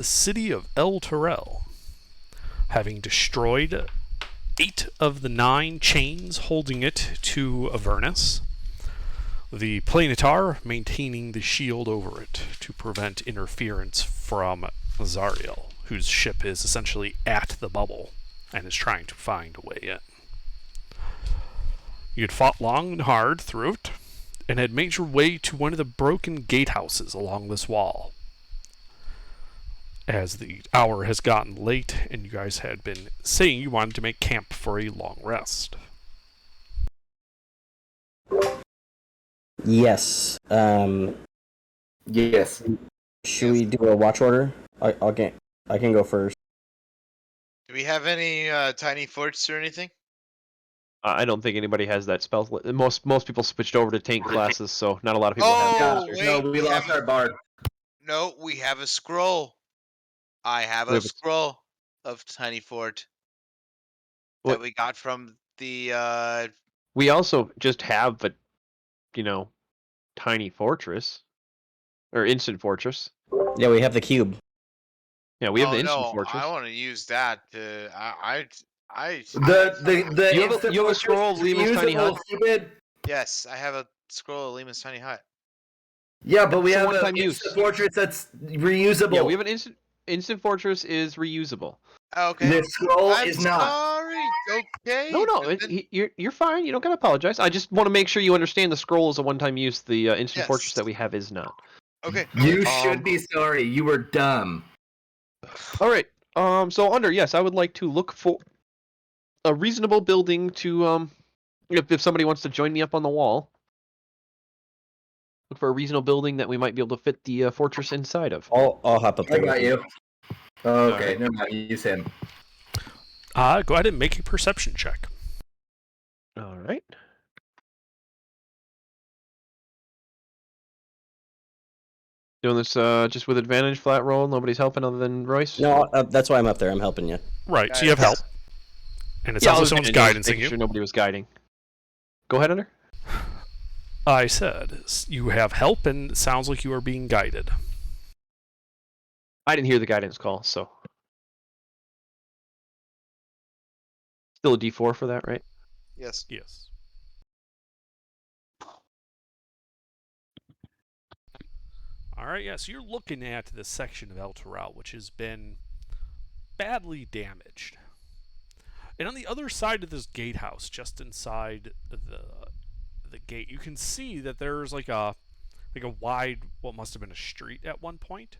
the city of El Terrell, having destroyed 8 of the 9 chains holding it to Avernus. The Planetar maintaining the shield over it to prevent interference from Zariel, whose ship is essentially at the bubble and is trying to find a way in. You had fought long and hard through it, and had made your way to one of the broken gatehouses along this wall. As the hour has gotten late, and you guys had been saying you wanted to make camp for a long rest. Yes. Yes. Should we do a watch order? I can go first. Do we have any tiny forts or anything? I don't think anybody has that spell. Most people switched over to tank classes, so not a lot of people have Oh, that. wait, No, we lost our bard. No, we have a scroll. I have We a have a- scroll of tiny fort What? that we got from the We also just have a, tiny fortress or instant fortress. Yeah, we have the cube. Yeah, we have oh the instant no, fortress. I want to use that to The You have a- instant you have a fortress scroll of is Lima's tiny reusable, hut? Stupid. yes, I have a scroll of Lima's tiny hut. Yeah, but we It's a have an one-time use. instant fortress that's reusable. Yeah, we have an instant fortress is reusable. Okay. The scroll I'm is not. sorry. Okay. No, then- you're fine. You don't gotta apologize. I just want to make sure you understand the scroll is a one-time use. The instant Yes. fortress that we have is not. okay. You Um, should be sorry. You were dumb. All right. So yes, I would like to look for a reasonable building to if somebody wants to join me up on the wall. Look for a reasonable building that we might be able to fit the fortress inside of. I'll hop up I there. got you. Okay, Alright. never mind. Use him. Go ahead and make a perception check. All right. Doing this just with advantage, flat roll. Nobody's helping other than Royce. No, that's why I'm up there. I'm helping you. Right, so you have help. And it Yeah, I sounds like was someone's making guidancing you. sure nobody was guiding. Go ahead, Hunter. I said, you have help, and it sounds like you are being guided. I didn't hear the guidance call, so still a D4 for that, right? Yes. Yes. Alright, yeah, so you're looking at this section of El Terrell, which has been badly damaged. And on the other side of this gatehouse, just inside the gate, you can see that there's like a wide, what must have been a street at one point.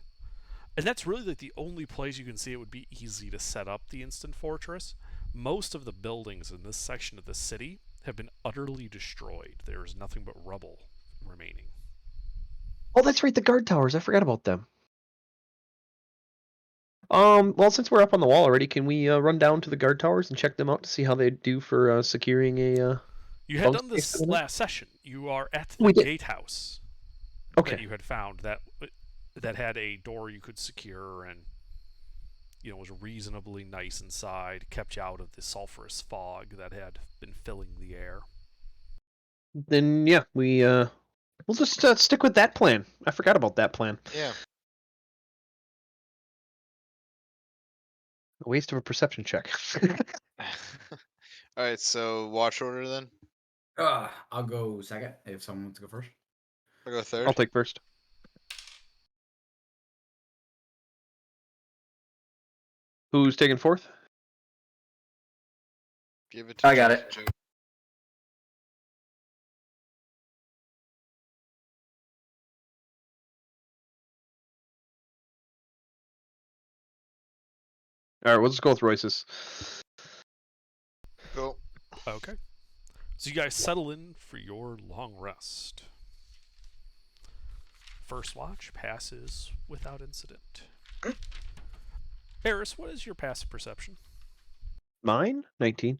And that's really like the only place you can see it would be easy to set up the instant fortress. Most of the buildings in this section of the city have been utterly destroyed. There is nothing but rubble remaining. Oh, that's right, the guard towers. I forgot about them. Well, since we're up on the wall already, can we run down to the guard towers and check them out to see how they do for securing a? You had Bunk done this space for the night? last session. You are at We the did. gatehouse Okay. that you had found that had a door you could secure and was reasonably nice inside, kept you out of the sulfurous fog that had been filling the air. Then yeah, we'll just stick with that plan. I forgot about that plan. Yeah. A waste of a perception check. All right. So watch order then. I'll go second if someone wants to go first. I'll go third. I'll take first. Who's taking fourth? Give it to I got Joe. it. Joe. All right, we'll just go with Royce's. Cool. Okay. So you guys settle in for your long rest. First watch passes without incident. Eris, what is your passive perception? Mine? 19.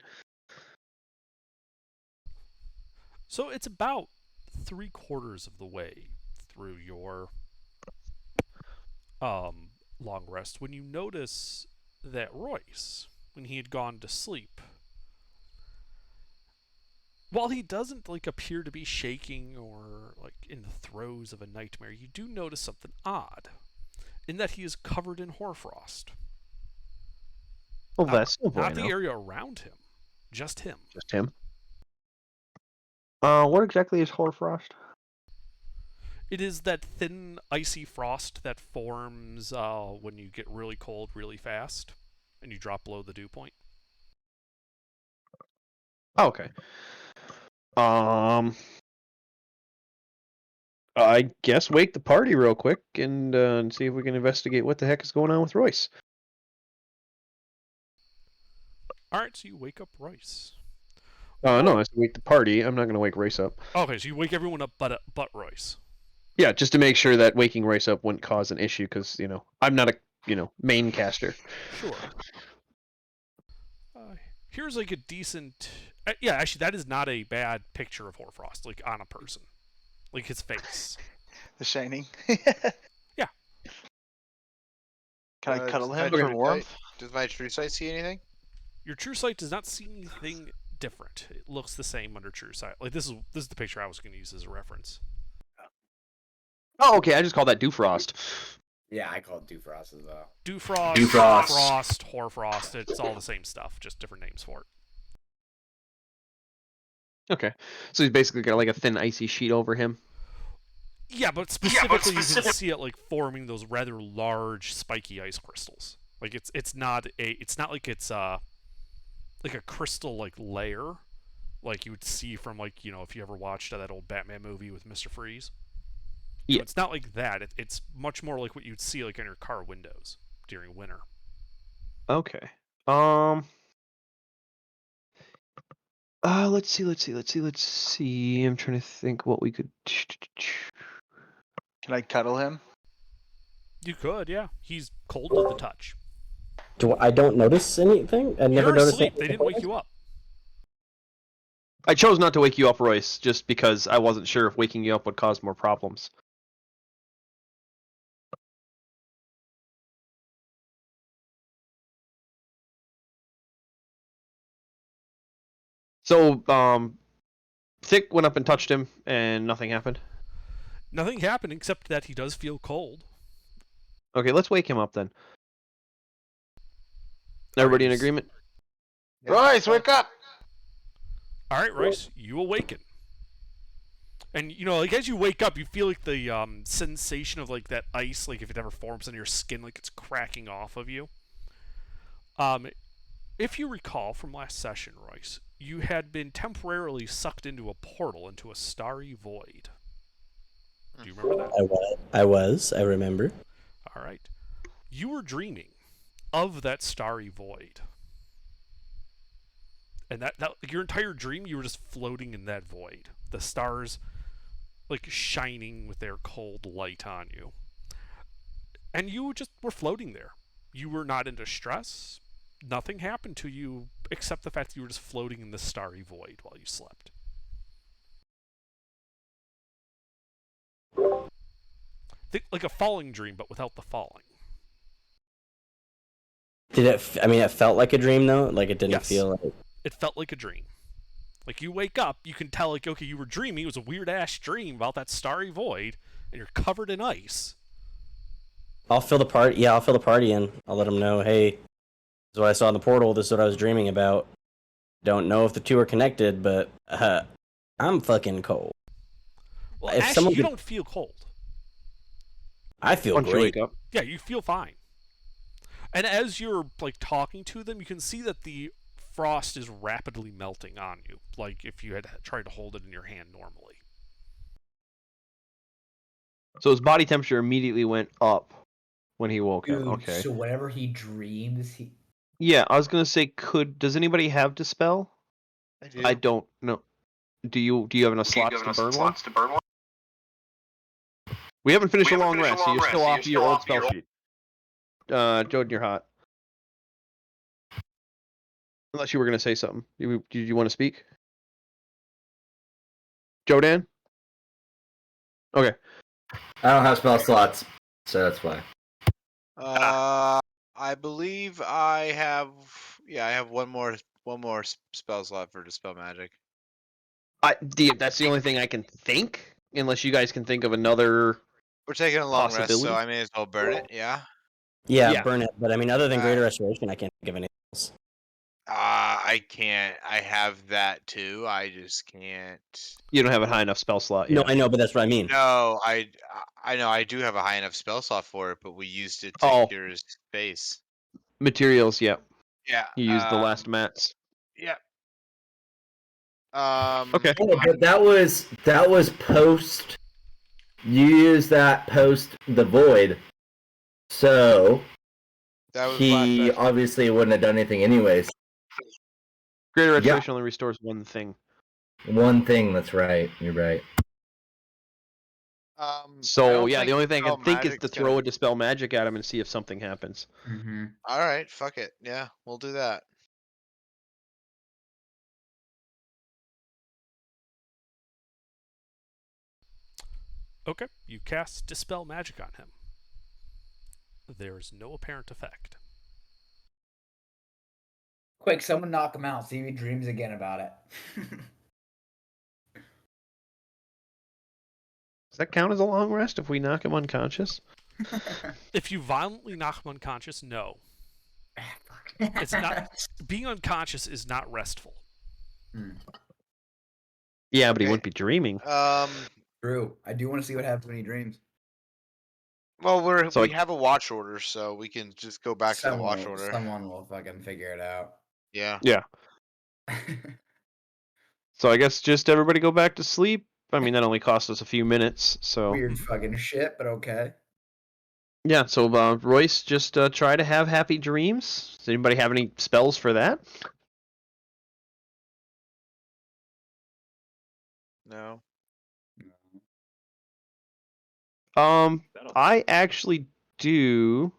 So it's about 3/4 of the way through your long rest when you notice that Royce, when he had gone to sleep, while he doesn't appear to be shaking or in the throes of a nightmare, you do notice something odd. in that he is covered in hoarfrost. Well, Not- that's no Not the bueno. area around him, just him. Just him. What exactly is hoarfrost? It is that thin, icy frost that forms when you get really cold really fast and you drop below the dew point. Oh, okay. I guess wake the party real quick and see if we can investigate what the heck is going on with Royce. Alright, so you wake up Royce. No, I said wake the party. I'm not going to wake Royce up. Okay, so you wake everyone up but Royce. Yeah, just to make sure that waking Royce up wouldn't cause an issue, because, I'm not a, main caster. Sure. Here's like a decent... yeah, actually, that is not a bad picture of Hoarfrost, like, on a person. Like, his face. The Shining. Yeah. Can I cuddle him does for my- warmth? Does my true sight see anything? Your true sight does not see anything different. It looks the same under true sight. Like, this is the picture I was going to use as a reference. Oh, okay, I just call that Dewfrost. Yeah, I call it Dewfrost as well. Dewfrost, Frost, Hoarfrost, it's all the same stuff, just different names for it. Okay, so he's basically got like a thin icy sheet over him. Yeah, but specifically you can see it like forming those rather large spiky ice crystals. Like it's not like it's like a crystal like layer like you would see from like, if you ever watched that old Batman movie with Mr. Freeze. Yeah. So it's not like that. It's much more like what you'd see like on your car windows during winter. Okay. Let's see. I'm trying to think what we could. Can I cuddle him? You could, yeah. He's cold to the touch. I don't notice anything? I never You're noticed asleep. anything. They didn't wake you up. I chose not to wake you up, Royce, just because I wasn't sure if waking you up would cause more problems. So, Thick went up and touched him, and nothing happened. Nothing happened except that he does feel cold. Okay, let's wake him up then. Everybody in agreement? Royce, wake up! All right, Royce, you awaken. And, like as you wake up, you feel like the sensation of like that ice, like if it ever forms on your skin, like it's cracking off of you. If you recall from last session, Royce, you had been temporarily sucked into a portal, into a starry void. Do you remember that? I remember. All right. You were dreaming of that starry void. And that your entire dream, you were just floating in that void. The stars, like, shining with their cold light on you. And you just were floating there. You were not in distress. Nothing happened to you except the fact that you were just floating in the starry void while you slept. Think like a falling dream, but without the falling. Did it? It felt like a dream though. Like it didn't Yes. feel like. It felt like a dream. Like you wake up, you can tell like, okay, you were dreaming. It was a weird ass dream about that starry void, and you're covered in ice. I'll fill the party. Yeah, I'll fill the party in. I'll let them know. Hey, this is what I saw in the portal. This is what I was dreaming about. Don't know if the two are connected, but I'm fucking cold. Well, If actually, someone you could- don't feel cold. I feel Once you great. wake up. Yeah, you feel fine. And as you're like talking to them, you can see that the frost is rapidly melting on you, like if you had tried to hold it in your hand normally. So his body temperature immediately went up when he woke up. Dude, Okay. so whenever he dreams, he Yeah, I was gonna say, does anybody have Dispel? I do. I don't know. Do you have enough slots to burn one? We haven't finished a long rest, so you're still off your old spell sheet. Jordan, you're hot. Unless you were gonna say something. Did you want to speak? Jodan? Okay. I don't have spell slots, so that's why. I believe I have. Yeah, I have one more spell slot for dispel magic. That's the only thing I can think. Unless you guys can think of another. We're taking a long rest, so Possibility? I may as well burn it. Yeah. Yeah, Yeah. burn it. But I mean, other than Alright. Greater Restoration, I can't think of anything else. I can't. I have that too. I just can't. You don't have a high enough spell slot No, yet. I know, but that's what I mean. No, I know I do have a high enough spell slot for it, but we used it to Oh. cure his face. Materials, yeah. Yeah. You used the last mats. Yeah. Okay. Oh, but that was post. You used that post the void, so That was he last session. obviously wouldn't have done anything anyways. Greater Yeah. Restoration only restores one thing. One thing. That's right. You're right. I So don't yeah, the think only thing I Dispel can think is to Magic's throw gonna- a Dispel Magic at him and see if something happens. Mm-hmm. All right, fuck it. Yeah, we'll do that. Okay, you cast Dispel Magic on him. There is no apparent effect. Quick, someone knock him out. See if he dreams again about it. Does that count as a long rest if we knock him unconscious? If you violently knock him unconscious, no. It's not. Being unconscious is not restful. Yeah, but he Okay. wouldn't be dreaming. True. I do want to see what happens when he dreams. Well, So we have a watch order, so we can just go back to the watch order. Someone will fucking figure it out. Yeah. Yeah. So I guess just everybody go back to sleep. I mean, that only cost us a few minutes, so Weird fucking shit, but okay. yeah. So Royce, just try to have happy dreams. Does anybody have any spells for that? No. I actually do.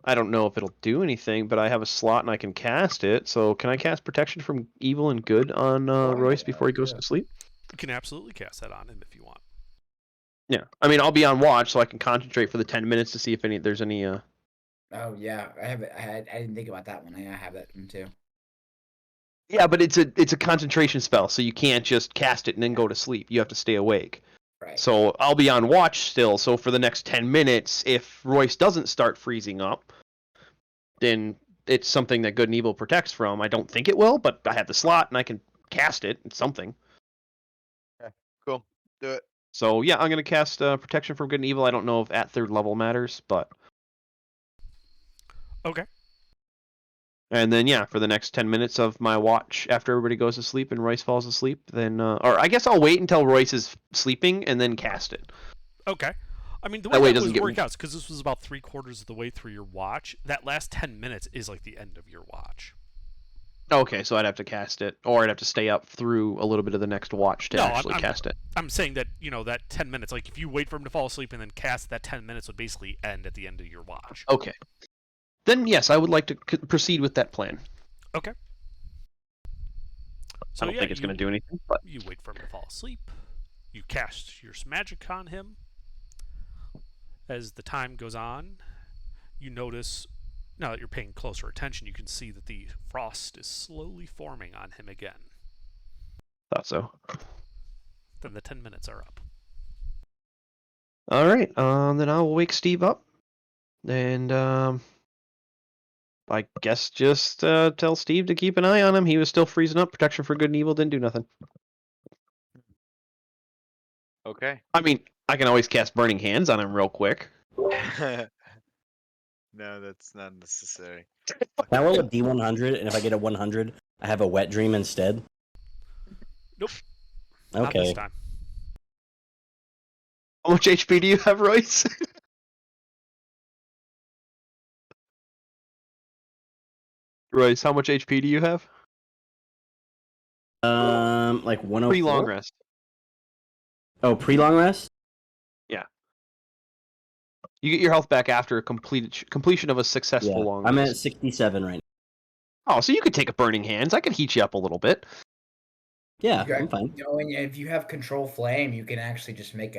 I don't know if it'll do anything, but I have a slot and I can cast it. So can I cast Protection from Evil and Good on Royce before he goes to sleep? You can absolutely cast that on him if you want. Yeah. I mean, I'll be on watch so I can concentrate for the 10 minutes to see if there's any. Oh yeah, I have it. I didn't think about that one. I have that one too. Yeah, but it's a concentration spell, so you can't just cast it and then go to sleep. You have to stay awake. Right. So I'll be on watch still. So for the next 10 minutes, if Royce doesn't start freezing up, then it's something that Good and Evil protects from. I don't think it will, but I have the slot and I can cast it. It's something. Cool. Do it. So yeah, I'm gonna cast Protection from Good and Evil. I don't know if at 3rd level matters, but Okay. and then yeah, for the next 10 minutes of my watch after everybody goes to sleep and Royce falls asleep, then or I guess I'll wait until Royce is sleeping and then cast it. Okay. I mean, the That way way it that doesn't was get- work out, because this was about 3/4 of the way through your watch. That last 10 minutes is like the end of your watch. Okay, so I'd have to cast it, or I'd have to stay up through a little bit of the next watch to No, actually I'm- cast it. I'm saying that, that 10 minutes, like if you wait for him to fall asleep and then cast, that 10 minutes would basically end at the end of your watch. Okay. Then yes, I would like to proceed with that plan. Okay. So I don't yeah, think it's going to do anything, but You wait for him to fall asleep. You cast your magic on him. As the time goes on, you notice, now that you're paying closer attention, you can see that the frost is slowly forming on him again. thought so. Then the 10 minutes are up. All right. Then I'll wake Steve up, and I guess just tell Steve to keep an eye on him. He was still freezing up. Protection for Good and Evil didn't do nothing. Okay. I mean, I can always cast Burning Hands on him real quick. No, that's not necessary. Can I roll a D100, and if I get a 100, I have a wet dream instead? Nope. Not this Okay. time. How much HP do you have, Royce? Royce, how much HP do you have? Like 104? Pre-long rest. Oh, pre-long rest? You get your health back after a completion of a successful Yeah, long I'm at rest. 67 right now. Oh, so you could take a Burning Hands. I could heat you up a little bit. Yeah, Okay. I'm fine. And if you have control flame, you can actually just make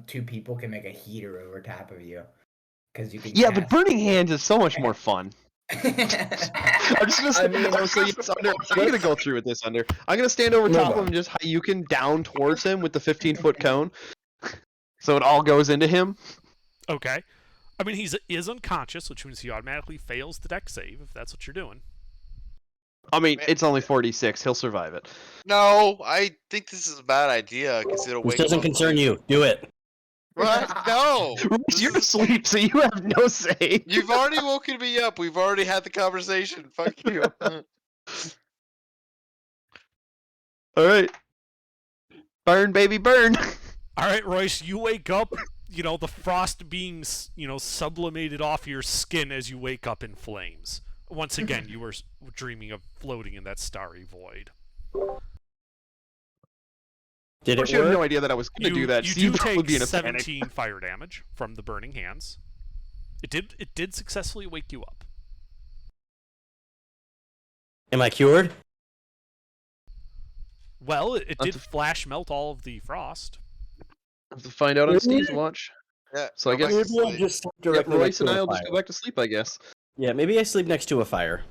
two people can make a heater over top of you, because you can. Yeah, but Burning Hands is so much more fun. I'm just gonna I mean, so yes, Under, I'm gonna go through with this Under. I'm gonna stand over No, top of no. him and just you can down towards him with the 15-foot cone. So it all goes into him. Okay. I mean, he is unconscious, which means he automatically fails the deck save if that's what you're doing. I mean, Man. it's only 46. He'll survive it. No, I think this is a bad idea because it'll This wake him doesn't up. concern you. Do it. What? No. This You're is- asleep, so you have no say. You've already woken me up. We've already had the conversation. Fuck you. All right. Burn, baby, burn. All right, Royce, you wake up, the frost being, sublimated off your skin as you wake up in flames. Once again, you were dreaming of floating in that starry void. Did Of course, it you have no work? idea that I was going to do that. You Steve do would take be in a panic. 17 fire damage from the burning hands. It did successfully wake you up. Am I cured? Well, it did That's a- flash melt all of the frost. Have to find out on Steve's watch. Yeah. So I go back guess- to Maybe I'll sleep. just sleep Yep, directly next Royce and to I a will just fire. go back to sleep, I guess. Yeah, maybe I sleep next to a fire.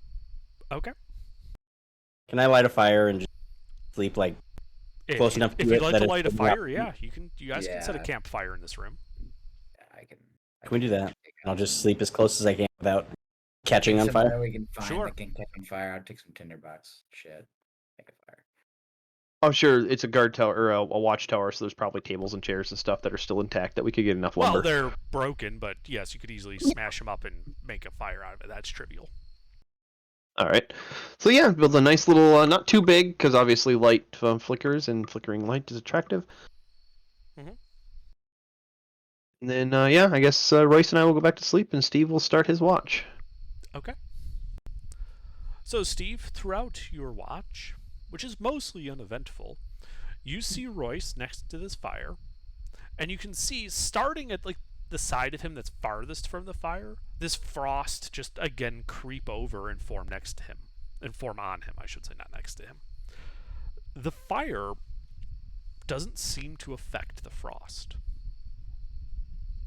Okay. Can I light a fire and just sleep like close enough If to you'd it like that to it's light a not- fire, yeah, you guys can set a Yeah. campfire in this room. I can. Can we do that? I'll just sleep as close as I can without catching on Somewhere fire. we can find Sure. that can catch on fire. I'll take some tinderbox. Shit. Make a fire. I'm sure it's a guard tower or a watchtower, so there's probably tables and chairs and stuff that are still intact that we could get enough lumber. Well, they're broken, but yes, you could easily smash them up and make a fire out of it. That's trivial. All right. So yeah, build a nice little, not too big, because obviously light flickers and flickering light is attractive. Mhm. And then yeah, I guess Royce and I will go back to sleep, and Steve will start his watch. Okay. So, Steve, throughout your watch, which is mostly uneventful, you see Royce next to this fire, and you can see, starting at the side of him that's farthest from the fire, this frost just again creep over and form next to him. And form on him, I should say, not next to him. The fire doesn't seem to affect the frost.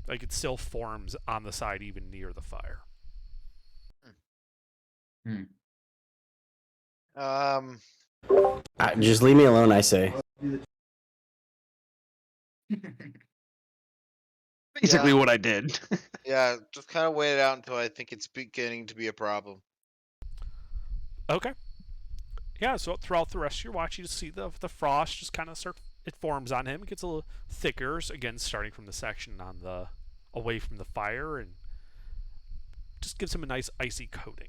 Like, it still forms on the side even near the fire. Just leave me alone, I say. Basically what I did. Yeah, just kind of wait it out until I think it's beginning to be a problem. Okay. Yeah, so throughout the rest of your watch, you just see the frost just kind of it forms on him. It gets a little thicker, again, starting from the section on the away from the fire, and just gives him a nice icy coating.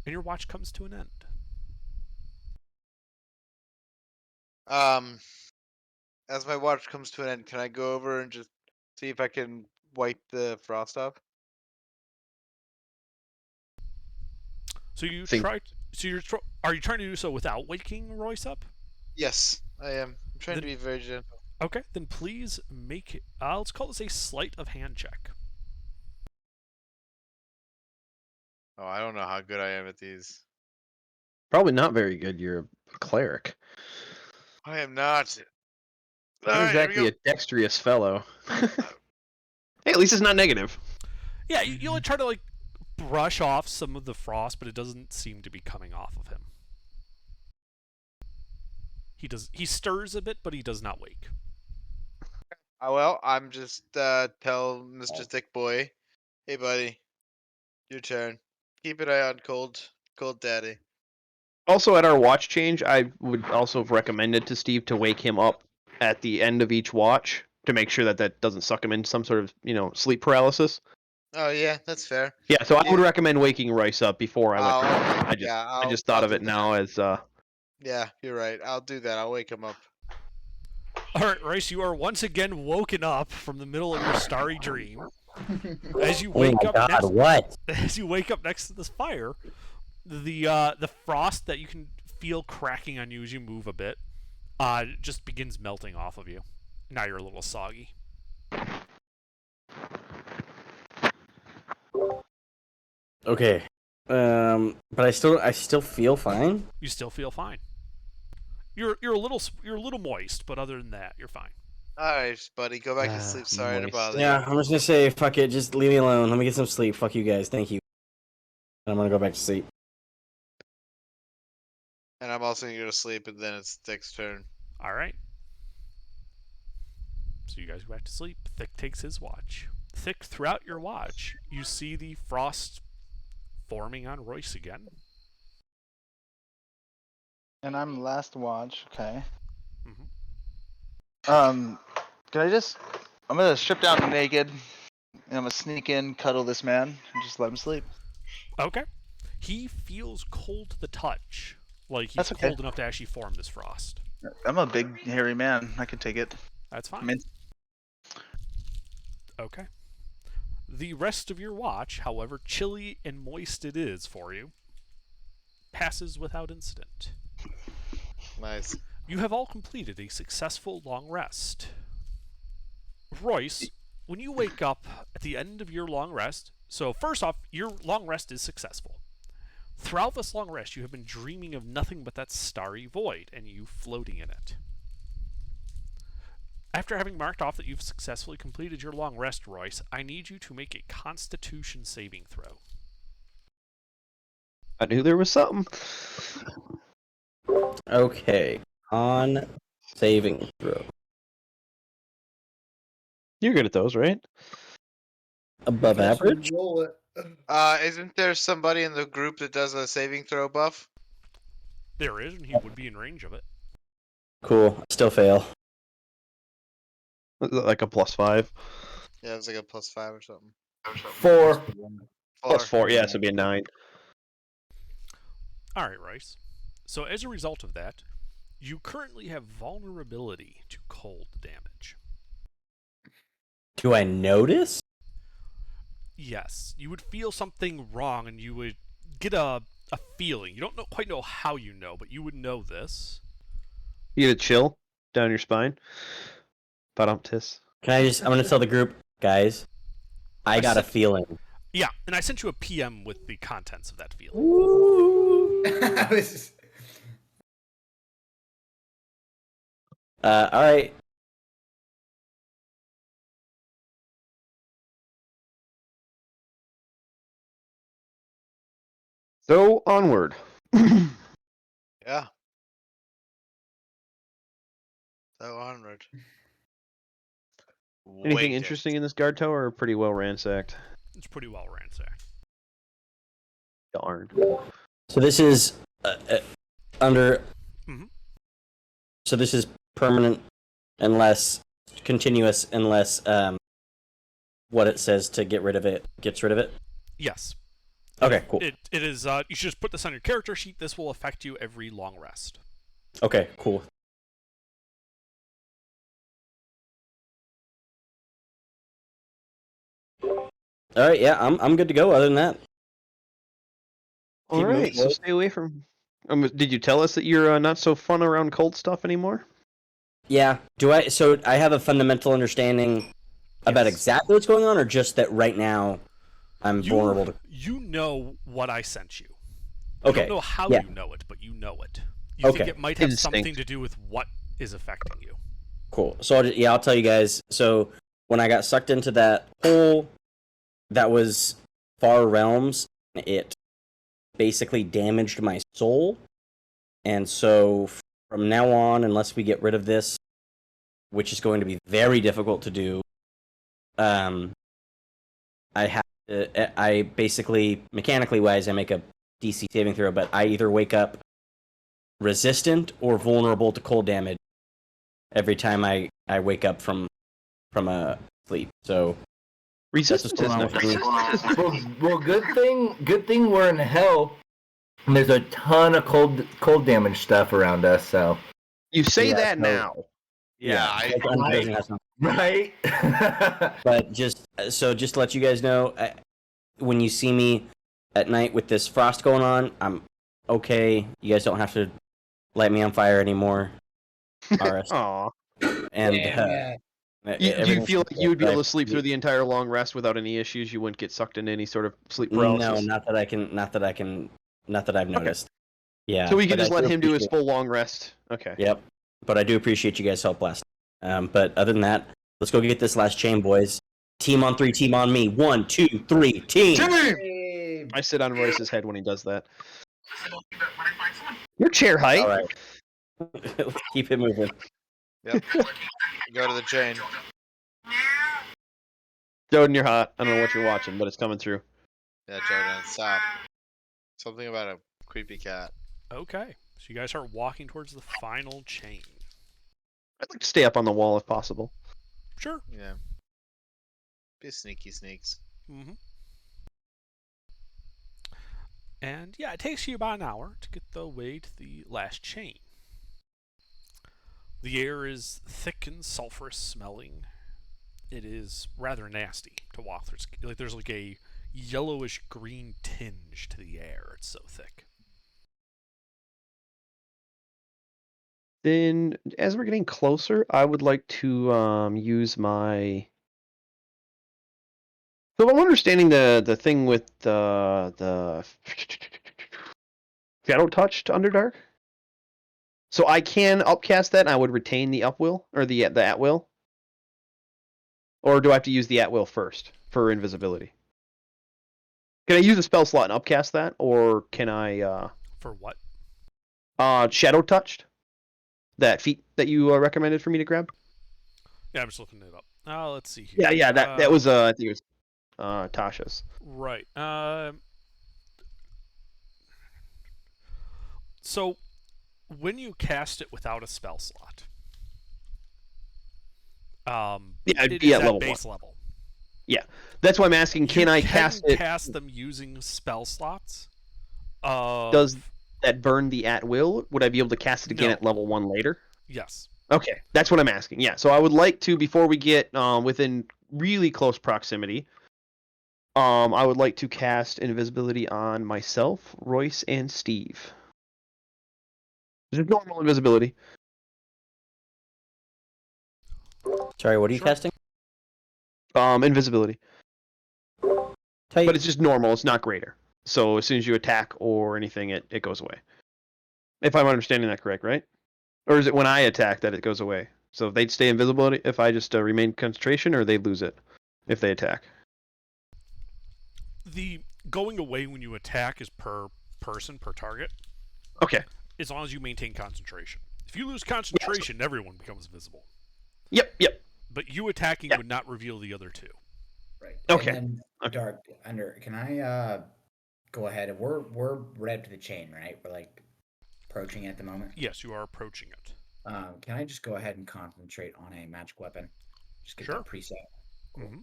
And your watch comes to an end. As my watch comes to an end, can I go over and just see if I can wipe the frost off? So you Think- try. So are you trying to do so without waking Royce up? Yes, I am. I'm trying to Then- be very gentle. Okay, then please make. Let's call this a sleight of hand check. Oh, I don't know how good I am at these. Probably not very good. You're a cleric. I am not. Not Alright, here we exactly go. a dexterous fellow. Hey, at least it's not negative. Yeah, you'll try to brush off some of the frost, but it doesn't seem to be coming off of him. He stirs a bit, but he does not wake. Well, I'm just tell Mr. Thick Boy, hey buddy, your turn. Keep an eye on cold daddy. Also, at our watch change, I would also have recommended to Steve to wake him up at the end of each watch to make sure that that doesn't suck him into some sort of, sleep paralysis. Oh yeah, that's fair. Yeah, so I would Yeah. recommend waking Royce up before I went. Oh, I just, yeah, I just thought I'll of do it that. now as Yeah, you're right. I'll do that. I'll wake him up. All right, Royce, you are once again woken up from the middle of your starry dream. As you Oh wake my up god, next, what? as you wake up next to this fire, the frost that you can feel cracking on you as you move a bit, just begins melting off of you. Now you're a little soggy. Okay. But I still feel fine. You still feel fine. You're a little moist, but other than that, you're fine. Alright, buddy, go back to sleep. Sorry to moist. bother Yeah, you. I'm just gonna say, fuck it, just leave me alone. Let me get some sleep. Fuck you guys. Thank you. I'm gonna go back to sleep. And I'm also gonna go to sleep, and then it's Thick's turn. All right. So you guys go back to sleep. Thick takes his watch. Thick, throughout your watch, you see the frost forming on Royce again. And I'm last watch. Okay. Mhm. Can I just? I'm gonna strip down naked, and I'm gonna sneak in, cuddle this man, and just let him sleep. Okay. He feels cold to the touch. Like he's That's okay. cold enough to actually form this frost. I'm a big hairy man. I can take it. That's I fine. mean, Okay. The rest of your watch, however chilly and moist it is for you, passes without incident. Nice. You have all completed a successful long rest. Royce, when you wake up at the end of your long rest, so first off, your long rest is successful. Throughout this long rest, you have been dreaming of nothing but that starry void and you floating in it. After having marked off that you've successfully completed your long rest, Royce, I need you to make a Constitution saving throw. I knew there was something. Okay. On saving throw. You're good at those, right? Above Guess we average? roll it. Isn't there somebody in the group that does a saving throw buff? There is, and he would be in range of it. Cool. Still fail. Like a +5. Yeah, it's like a +5 or something. 4. +4, yeah, so it'd be a 9. Alright, Royce. So as a result of that, you currently have vulnerability to cold damage. Do I notice? Yes, you would feel something wrong and you would get a feeling. You don't quite know how you know, but you would know this. You get a chill down your spine. Ba-dum-tis. I'm gonna tell the group, guys, I got a feeling. Yeah, and I sent you a PM with the contents of that feeling. I was- Alright. So, onward. Yeah. So onward. Anything Wait. interesting in this guard tower, or pretty well ransacked? It's pretty well ransacked. Darn. So this is under. Mhm. So this is permanent, unless continuous, unless what it says to get rid of it gets rid of it. Yes. Okay, cool. It is. You should just put this on your character sheet. This will affect you every long rest. Okay, cool. All right, yeah, I'm good to go. Other than that, All Keep right, moving, so boys. stay away from. Did you tell us that you're not so fun around cold stuff anymore? yeah. So I have a fundamental understanding about Yes. exactly what's going on, or just that right now I'm vulnerable to. You know what I sent you. You Okay. don't know how yeah. you know it, but you know it. You think Okay. it might have Instinct. something to do with what is affecting you. Cool. So I'll tell you guys. So when I got sucked into that hole, that was Far Realms. It basically damaged my soul, and so from now on, unless we get rid of this, which is going to be very difficult to do, I have to. I basically mechanically wise, I make a DC saving throw, but I either wake up resistant or vulnerable to cold damage every time I wake up from a sleep. So Resistance is what's going nothing. Well, good thing we're in hell. And there's a ton of cold damage stuff around us. So You say Yeah, that no. now. like, doesn't have some- right. But just to let you guys know, when you see me at night with this frost going on, I'm okay. You guys don't have to light me on fire anymore. RS. Aw. And Damn, yeah. Do you everything's feel like you would be able to right. sleep through the entire long rest without any issues? You wouldn't get sucked into any sort of sleep No, paralysis? not that I've noticed. Yeah. So we can but just I let do him do his appreciate- full long rest. Okay. Yep. But I do appreciate you guys' help last. But other than that, let's go get this last chain, boys. Team on 3, team on me. 1, 2, 3, team. Hey, I sit on Royce's head when he does that. Your chair height. All right. Let's keep it moving. Yep. Go to the chain. Jordan, you're hot. I don't know what you're watching, but it's coming through. Yeah, Jordan, stop. Something about a creepy cat. Okay, so you guys start walking towards the final chain. I'd like to stay up on the wall if possible. Sure. Yeah. Be sneaky sneaks. Mm-hmm. And yeah, it takes you about an hour to get the way to the last chain. The air is thick and sulfurous smelling. It is rather nasty to walk through. There's like a yellowish green tinge to the air. It's so thick. Then, as we're getting closer, I would like to use my. So I'm understanding the thing with the shadow touch to Underdark. So I can upcast that, and I would retain the upwill or the at will. Or do I have to use the at will first for invisibility? Can I use a spell slot and upcast that, or can I For what? shadow touched? That feat that you recommended for me to grab? Yeah, I'm just looking it up. Let's see here. Yeah, that was I think it was Tasha's. Right. So when you cast it without a spell slot, Yeah, it'd it be is at level base 1. level. Yeah, that's why I'm asking. Can I cast it? Cast them using spell slots. Does that burn the at will? Would I be able to cast it again No. at level 1 later? Yes. Okay, that's what I'm asking. Yeah, so I would like to, before we get within really close proximity, I would like to cast invisibility on myself, Royce, and Steve. Just normal invisibility. Sorry, what are you Sure. casting? Invisibility. Tight. But it's just normal, it's not greater. So as soon as you attack or anything, it goes away. If I'm understanding that correct, right? Or is it when I attack that it goes away? So they'd stay invisible if I just remain concentration, or they lose it if they attack? The going away when you attack is per person, per target, Okay. as long as you maintain concentration. If you lose concentration, everyone becomes visible. Yep. But you attacking Yeah. would not reveal the other two. Right. Okay. And then Dark Under, can I go ahead? We're right up to the chain, right? We're like approaching it at the moment. Yes, you are approaching it. Can I just go ahead and concentrate on a magic weapon? Just get Sure. that preset. Cool. Mm-hmm.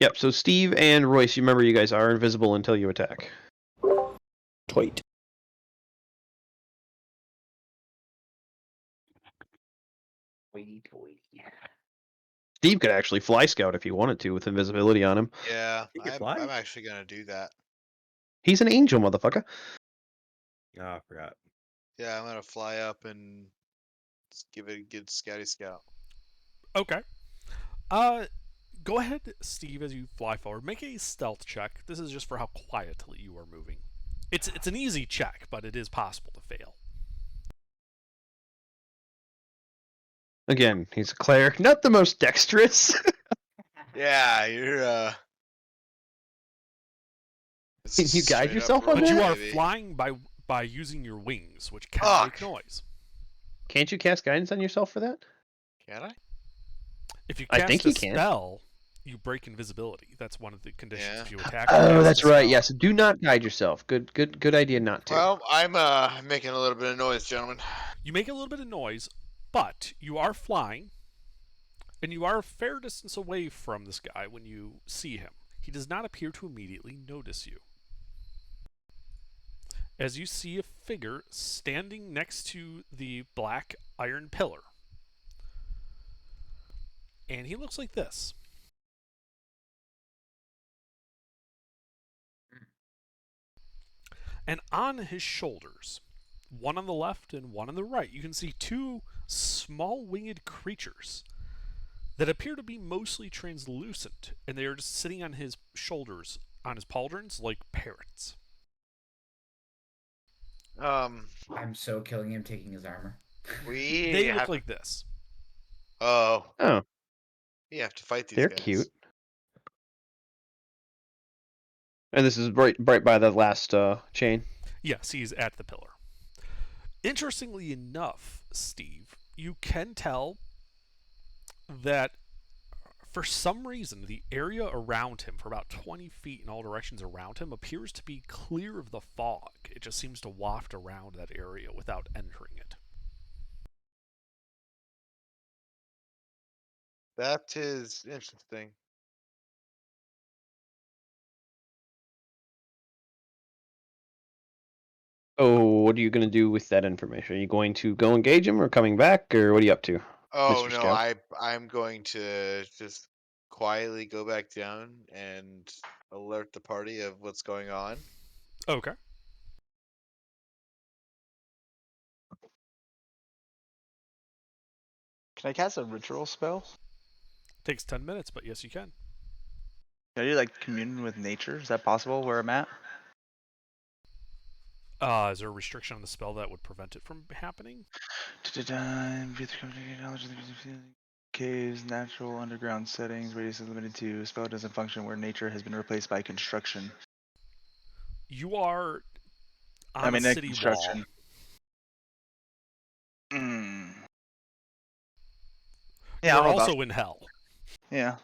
Yep. So Steve and Royce, you remember you guys are invisible until you attack. Tight. Steve could actually fly scout if he wanted to with invisibility on him. Yeah, You can I'm fly? actually gonna do that. He's an angel, motherfucker. Oh, I forgot. Yeah, I'm gonna fly up and just give it a good scouty scout. Okay. Go ahead, Steve, as you fly forward. Make a stealth check. This is just for how quietly you are moving. It's an easy check, but it is possible to fail. Again, he's a cleric, not the most dexterous. Yeah, you're Can you guide straight up yourself on But you that? are baby. flying by using your wings, which can Fuck. make noise. Can't you cast guidance on yourself for that? Can I? If you I cast think a you can. spell, you break invisibility. That's one of the conditions. Yeah. If you attack. or Oh, cast that's a right. spell. Yes, do not guide yourself. Good idea not to. Well, I'm making a little bit of noise, gentlemen. You make a little bit of noise, but you are flying, and you are a fair distance away from this guy when you see him. He does not appear to immediately notice you. As you see a figure standing next to the black iron pillar. And he looks like this. And on his shoulders, one on the left and one on the right, you can see two small winged creatures that appear to be mostly translucent, and they are just sitting on his shoulders, on his pauldrons, like parrots. Um, I'm so killing him, taking his armor. we They have look like this. Oh, we have to fight these they're guys. cute. And this is right by the last chain. Yes, he's at the pillar. Interestingly enough, Steve, you can tell that for some reason the area around him, for about 20 feet in all directions around him, appears to be clear of the fog. It just seems to waft around that area without entering it. That is interesting. Oh, what are you going to do with that information? Are you going to go engage him or coming back, or what are you up to? Oh Mr. no, Scout? I'm going to just quietly go back down and alert the party of what's going on. Okay. Can I cast a ritual spell? Takes 10 minutes, but yes, you can. Can I do like communion with nature? Is that possible where I'm at? Is there a restriction on the spell that would prevent it from happening? Caves, natural underground settings, radius is limited to. Spell doesn't function where nature has been replaced by construction. You are on I mean, a like city wall. construction. Mm. Yeah, You're I'm about. also in hell. Yeah.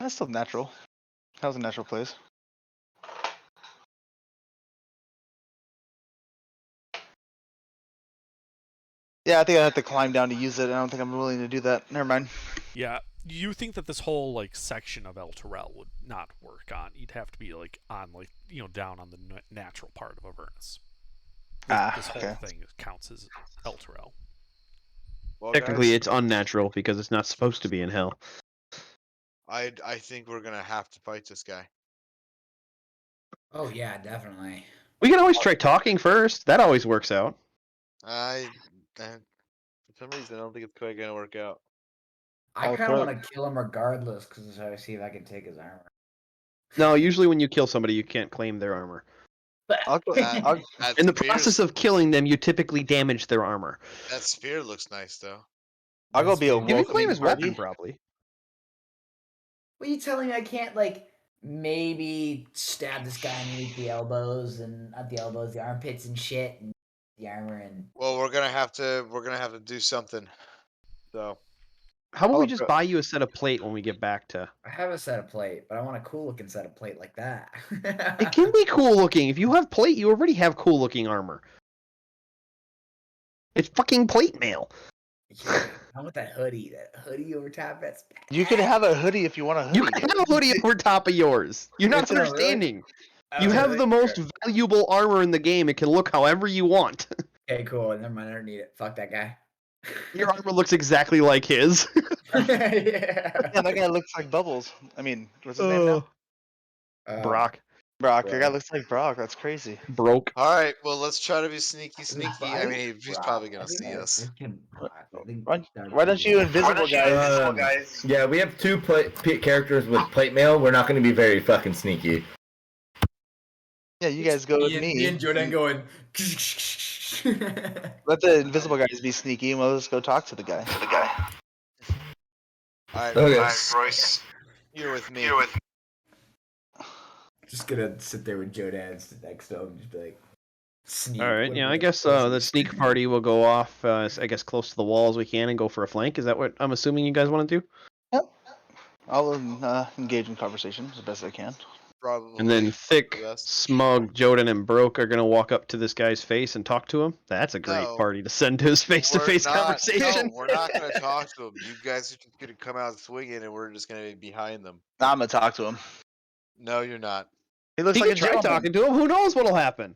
That's still natural. That was a natural place. Yeah, I think I have to climb down to use it. I don't think I'm willing to do that. Never mind. Yeah, you think that this whole like section of El Terrell would not work on. You'd have to be like on down on the natural part of Avernus. This whole Okay. thing counts as El Terrell. Well, Technically, guys, it's unnatural because it's not supposed to be in hell. I think we're gonna have to fight this guy. Oh yeah, definitely. We can always try talking first. That always works out. For some reason, I don't think it's quite gonna work out. I I'll kind of throw- want to kill him regardless, because I see if I can take his armor. No, usually when you kill somebody, you can't claim their armor. I'll go. That In the spear- process of killing them, you typically damage their armor. that spear looks nice though. I'll go be a That's You can wolf claim in his the party. weapon, probably. What are you telling me? I can't maybe stab this guy underneath the elbows and not the elbows, the armpits and shit, and the armor and. Well, we're gonna have to do something. So How about I'll we just go- buy you a set of plate when we get back to? I have a set of plate, but I want a cool looking set of plate like that. It can be cool looking. If you have plate, you already have cool looking armor. It's fucking plate mail. Yeah, I want that hoodie over top. That's You can have a hoodie if you want a hoodie. You can have a hoodie over top of yours. You're not It's not really- understanding. Oh, You have really? the most valuable armor in the game. It can look however you want. Okay, cool. Never mind. I don't need it. Fuck that guy. Your armor looks exactly like his. yeah. Yeah, that guy looks like Bubbles. I mean, what's his name now? Brock. Brock. Brock. Your guy looks like Brock. That's crazy. Broke. all right, well let's try to be sneaky, Is it sneaky. I Brock? mean, he's Brock. probably I gonna think see us. I think Brock. I think Why don't you invisible guys? Yeah, we have two characters with plate mail. We're not going to be very fucking sneaky. Yeah, you guys go with me. Me and Jordan going. Let the invisible guys be sneaky, and we'll just go talk to the guy. All right, Okay. Royce, you're with me. Just gonna sit there with Jordan next to him, and just be like, sneak. All right. What Yeah, are I the guess pussies? the sneak party will go off. I guess close to the wall as we can and go for a flank. Is that what I'm assuming you guys want to do? Yep. I'll engage in conversation as best I can. Probably. And then Thick, Yes. Smug, Joden, and Broke are gonna walk up to this guy's face and talk to him. That's a great No. party to send to his face-to-face We're not- conversation. No, we're not gonna talk to him. You guys are just gonna come out swinging, and we're just gonna be behind them. I'm gonna talk to him. No, you're not. He looks He like can a try gentleman. talking to him. Who knows what'll happen?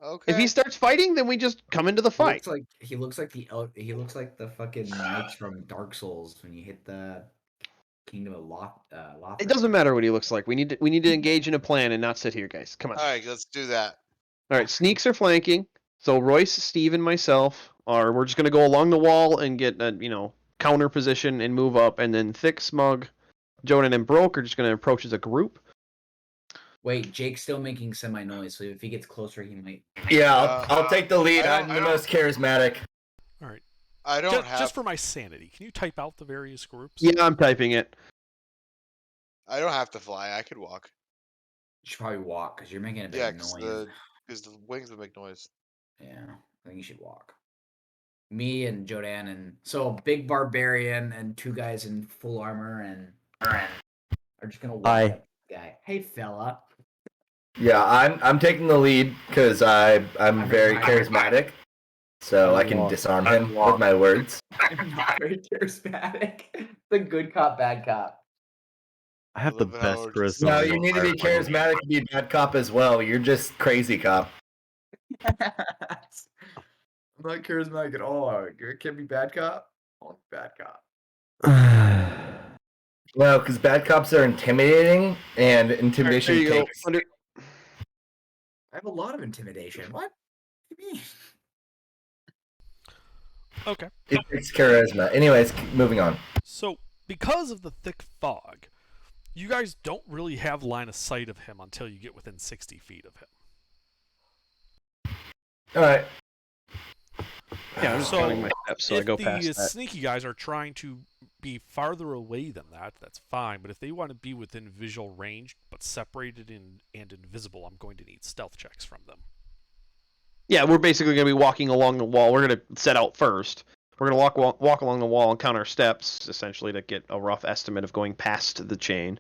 Okay. If he starts fighting, then we just come into the fight. He looks like the fucking knights from Dark Souls when you hit the Kingdom of Lothar. It doesn't matter what he looks like. We need to engage in a plan and not sit here, guys. Come on. All right, let's do that. All right, sneaks are flanking. So Royce, Steve, and myself we're just gonna go along the wall and get a counter position and move up, and then Thick, Smug, Jonan, and Broke are just gonna approach as a group. Wait, Jake's still making semi noise, so if he gets closer, he might. Yeah, Uh, I'll take the lead. I I'm don't- the most charismatic. All right. I don't Just, have. just for my sanity, can you type out the various groups? Yeah, I'm typing it. I don't have to fly. I could walk. You should probably walk because you're making a big Yeah, noise. because the wings would make noise. Yeah, I think you should walk. me and Jodan, and so big barbarian and 2 guys in full armor and are just gonna walk Hi. up to the guy. Hey, fella. Yeah, I'm taking the lead because I'm very charismatic, so I can disarm him with my words. I'm not very charismatic. The good cop, bad cop. I have the love how best we're just- charisma. No, in the you need to be entire world. charismatic to be bad cop as well. You're just crazy cop. I'm not charismatic at all. I can't be bad cop. I'm bad cop. No, because bad cops are intimidating, and intimidation There you go. takes. Under. I have a lot of intimidation. What? What do you mean? Okay. It takes charisma. Anyways, moving on. So, because of the thick fog, you guys don't really have line of sight of him until you get within 60 feet of him. All right. Yeah, I'm just So, counting my steps, so I if go the past that. sneaky guys are trying to be farther away than that, that's fine. But if they want to be within visual range but separated and invisible, I'm going to need stealth checks from them. Yeah, we're basically going to be walking along the wall. We're going to set out first. We're going to walk along the wall and count our steps, essentially, to get a rough estimate of going past the chain.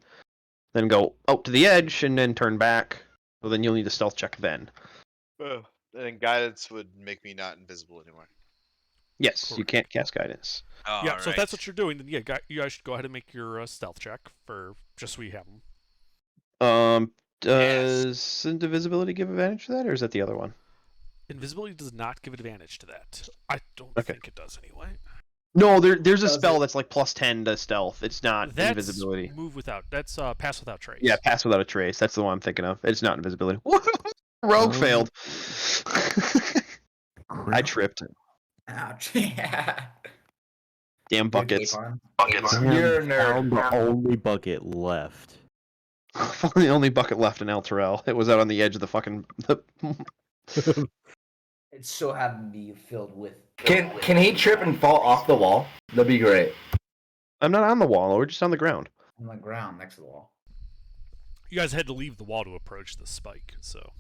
Then go out to the edge and then turn back. Well, then you'll need a stealth check then. And guidance would make me not invisible anymore. Yes, you Correct. can't cast guidance. Oh, Yeah, so if that's what you're doing, then yeah, you guys should go ahead and make your stealth check for just so we have them. Does invisibility give advantage to that, or is that the other one? Invisibility does not give advantage to that. I don't Okay. think it does anyway. No, there's a Does spell it? that's like plus 10 to stealth. It's not That's invisibility. move without. That's pass without trace. Yeah, pass without a trace. That's the one I'm thinking of. It's not invisibility. Rogue failed. I tripped. Ouch. Yeah. Damn Good buckets. capon. You're a nerd. Found the only bucket left. The only bucket left in El Terrell. It was out on the edge of the fucking. It so happened to be filled with. Can he trip and fall off the wall? That'd be great. I'm not on the wall. We're just on the ground. On the ground next to the wall. You guys had to leave the wall to approach the spike, so.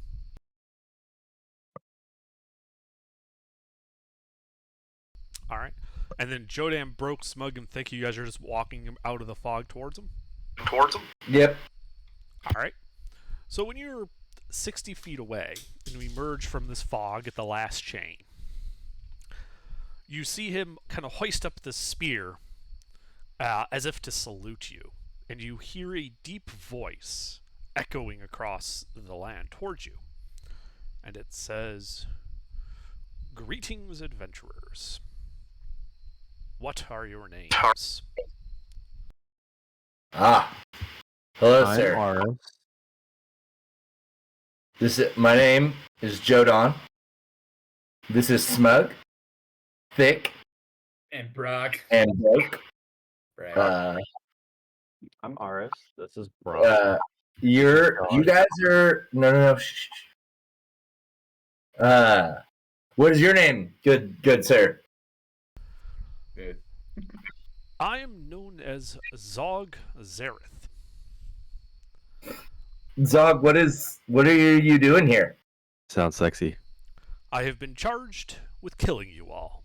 Alright. And then Jodan broke Smug and Thick. You guys are just walking him out of the fog towards him? Yep. Alright. So when you're 60 feet away and we emerge from this fog at the last chain, you see him kind of hoist up this spear as if to salute you. And you hear a deep voice echoing across the land towards you. And it says, "Greetings, adventurers. What are your names?" Ah. Hello, I'm sir. Aris. My name is Jodan. This is Smug, Thick, And Brock. and Broke. Right. I'm Aris. This is Brock. You guys are no. Shh. What is your name? Good sir. Good. I am known as Zog Zareth. Zog, what are you doing here? Sounds sexy. I have been charged with killing you all.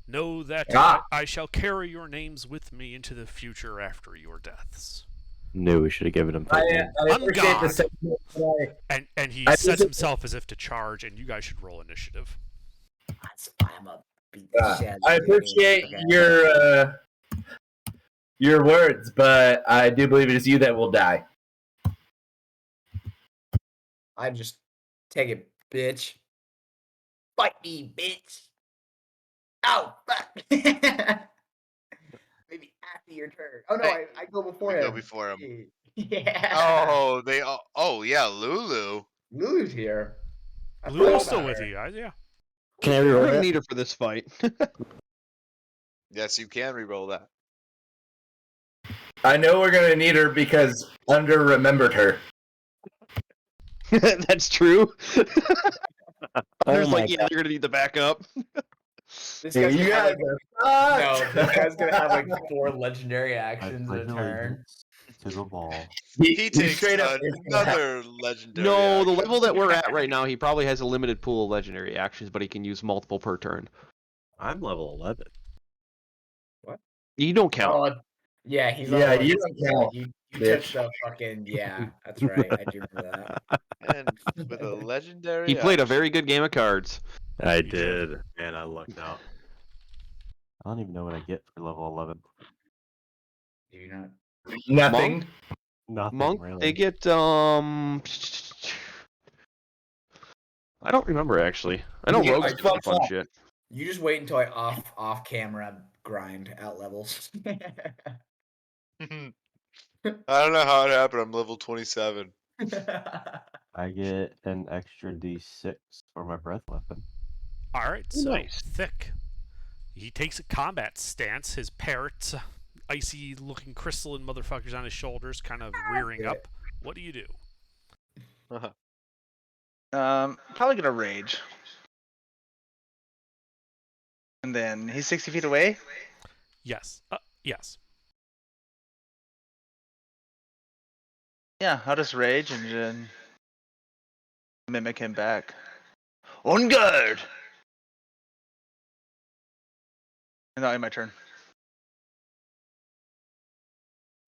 Know that Ah. I shall carry your names with me into the future after your deaths. Knew we should have given him I 13. appreciate the God. sentiment, but And he I sets think- himself as if to charge, and you guys should roll initiative. That's why I'm up. Beat the shit out of I you. appreciate Okay. your words, but I do believe it is you that will die. I just take it, bitch. Fight me, bitch. Oh, fuck. Maybe after your turn. Oh, no, Hey, I go before we him. go before him. Yeah. Oh, they all. Oh, yeah, Lulu. Lulu's here. I Lulu's forgot still about with her. you guys, yeah. Can I We're reroll gonna that? need her for this fight. Yes, you can re-roll that. I know we're gonna need her because Under remembered her. That's true. There's my like, yeah, they're gonna need the backup. This Yeah, guy's you gonna have, guys like, no, this guy's gonna have like 4 legendary actions a turn. To the ball. He takes straight up another legendary. No, the action. level that we're at right now, he probably has a limited pool of legendary actions, but he can use multiple per turn. I'm level 11. You don't count. Oh, yeah, he's Yeah, all you like, don't count, You bitch. took the fucking yeah. That's right. I do remember that. And with a legendary He played a action. very good game of cards. I You did. did. Man, I lucked out. I don't even know what I get for level 11. Do you not? Nothing. Nothing Monk, really. they get I don't remember actually. I know You get rogues like get some 12 fun songs. shit. You just wait until I off camera grind out levels. I don't know how it happened. I'm level 27. I get an extra D6 for my breath weapon. All right, Ooh, so nice. Thick. He takes a combat stance. His parrot, icy-looking crystalline motherfuckers on his shoulders, kind of rearing Yeah. up. What do you do? Probably gonna rage. And then he's 60 feet away. Yes. Yes. Yeah, I'll just rage and then mimic him back. On guard! And that'll end my turn.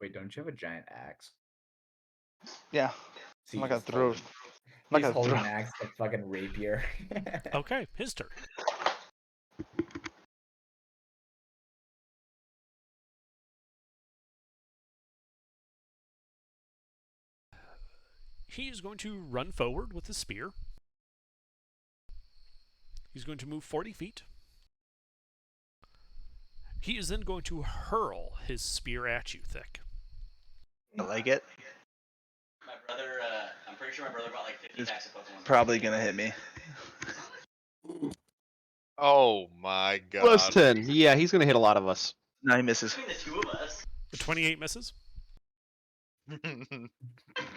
Wait, don't you have a giant axe? Yeah. So I'm you not gonna just throw. hold- I'm not He's gonna holding throw. an axe like fucking rapier. Okay, his turn. He is going to run forward with his spear. He's going to move 40 feet. He is then going to hurl his spear at you, Thick. I like it. My brother, I'm pretty sure my brother bought like 50 It's packs of Pokemon. Probably gonna hit me. Oh my god. Plus 10. Yeah, he's gonna hit a lot of us. No, he misses. Between the two of us. The 28 misses.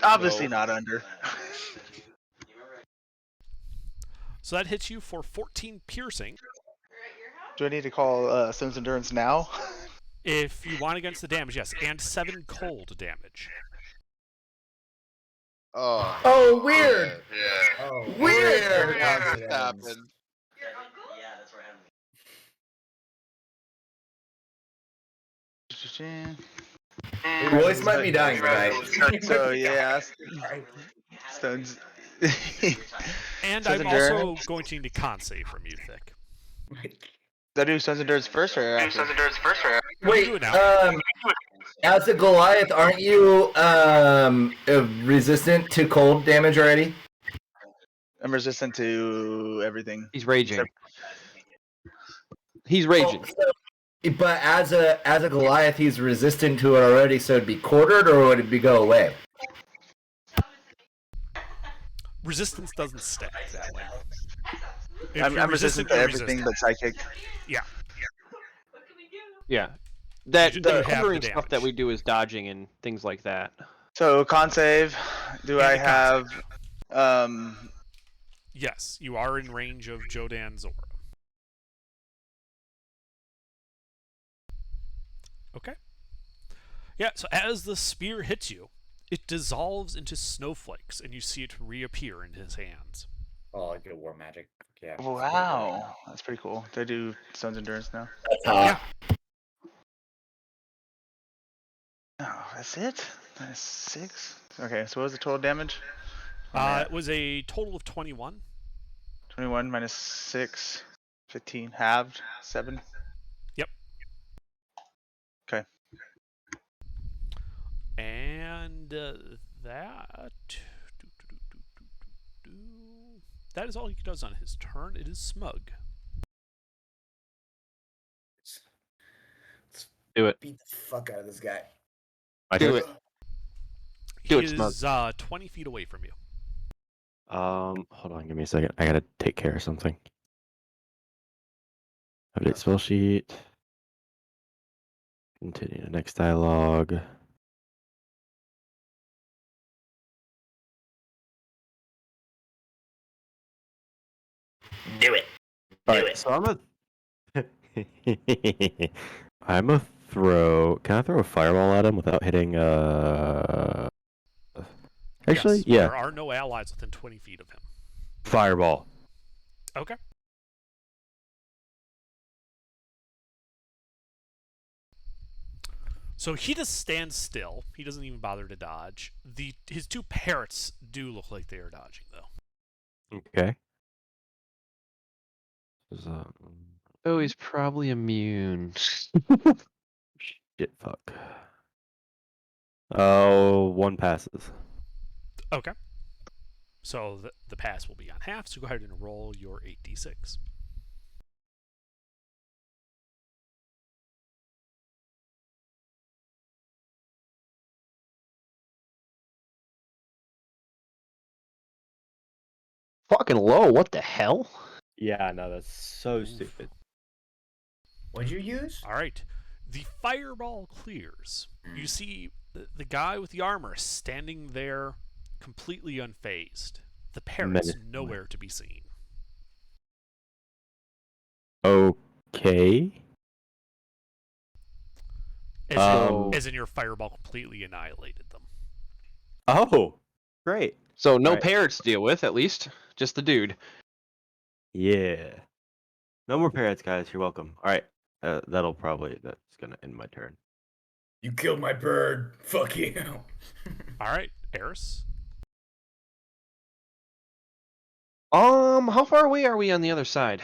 Obviously No. not under. So that hits you for 14 piercing. Do I need to call Stone's Endurance now? If you want against the damage, yes, and 7 cold damage. Oh. Oh, weird. Yeah. Oh, Weird. Weird how this happened. Yeah, that's where I Royce might be dying tonight. So yeah, Stone's. And Stone's I'm Endurance. also going to need a con save from you, Thick. Did I do Stone's Endurance first or after? Wait, do it now. As a Goliath, aren't you resistant to cold damage already? I'm resistant to everything. He's raging. He's raging. But as a Goliath, he's resistant to it already, so it'd be quartered, or would it be go away? Resistance doesn't stack that way. If I'm you're resistant to you're everything but psychic. Yeah. Yeah. That You the have the covering stuff that damage. we do is dodging and things like that. So con save. Do And I a con have save. Yes, you are in range of Jodan's aura. Okay. Yeah, so as the spear hits you, it dissolves into snowflakes, and you see it reappear in his hands. Oh, I get a war magic. Yeah. Wow, that's pretty cool. Do I do Stone's Endurance now? Yeah. Oh, that's it? That's 6? Okay, so what was the total damage? It was a total of 21. 21 minus 6, 15, halved, 7. Yep. Okay. And that is all he does on his turn. It is Smug. Do it. Beat the fuck out of this guy. Do it. Do He it, Smug. is 20 feet away from you. Hold on, give me a second. I gotta take care of something. Update spell sheet. Continue the next dialogue. Do it. Alright, so I'm a throw. Can I throw a fireball at him without hitting Actually, Yes, yeah. There are no allies within 20 feet of him. Fireball. Okay. So he just stands still. He doesn't even bother to dodge. His two parrots do look like they are dodging, though. Okay. Oh, he's probably immune. Shit, fuck. Oh, one passes. Okay. So the pass will be on half, so go ahead and roll your 8d6. Fucking low. What the hell? Yeah, no, that's so stupid. What'd you use? All right. The fireball clears. You see the guy with the armor standing there completely unfazed. The parrot's Menacingly. nowhere to be seen. Okay. As in your fireball completely annihilated them. Oh, great. So no Alright. parrots to deal with, at least. Just the dude. Yeah. No more parrots, guys. You're welcome. All right. That's gonna end my turn. You killed my bird. Fuck you. All right, Eris. How far away are we on the other side?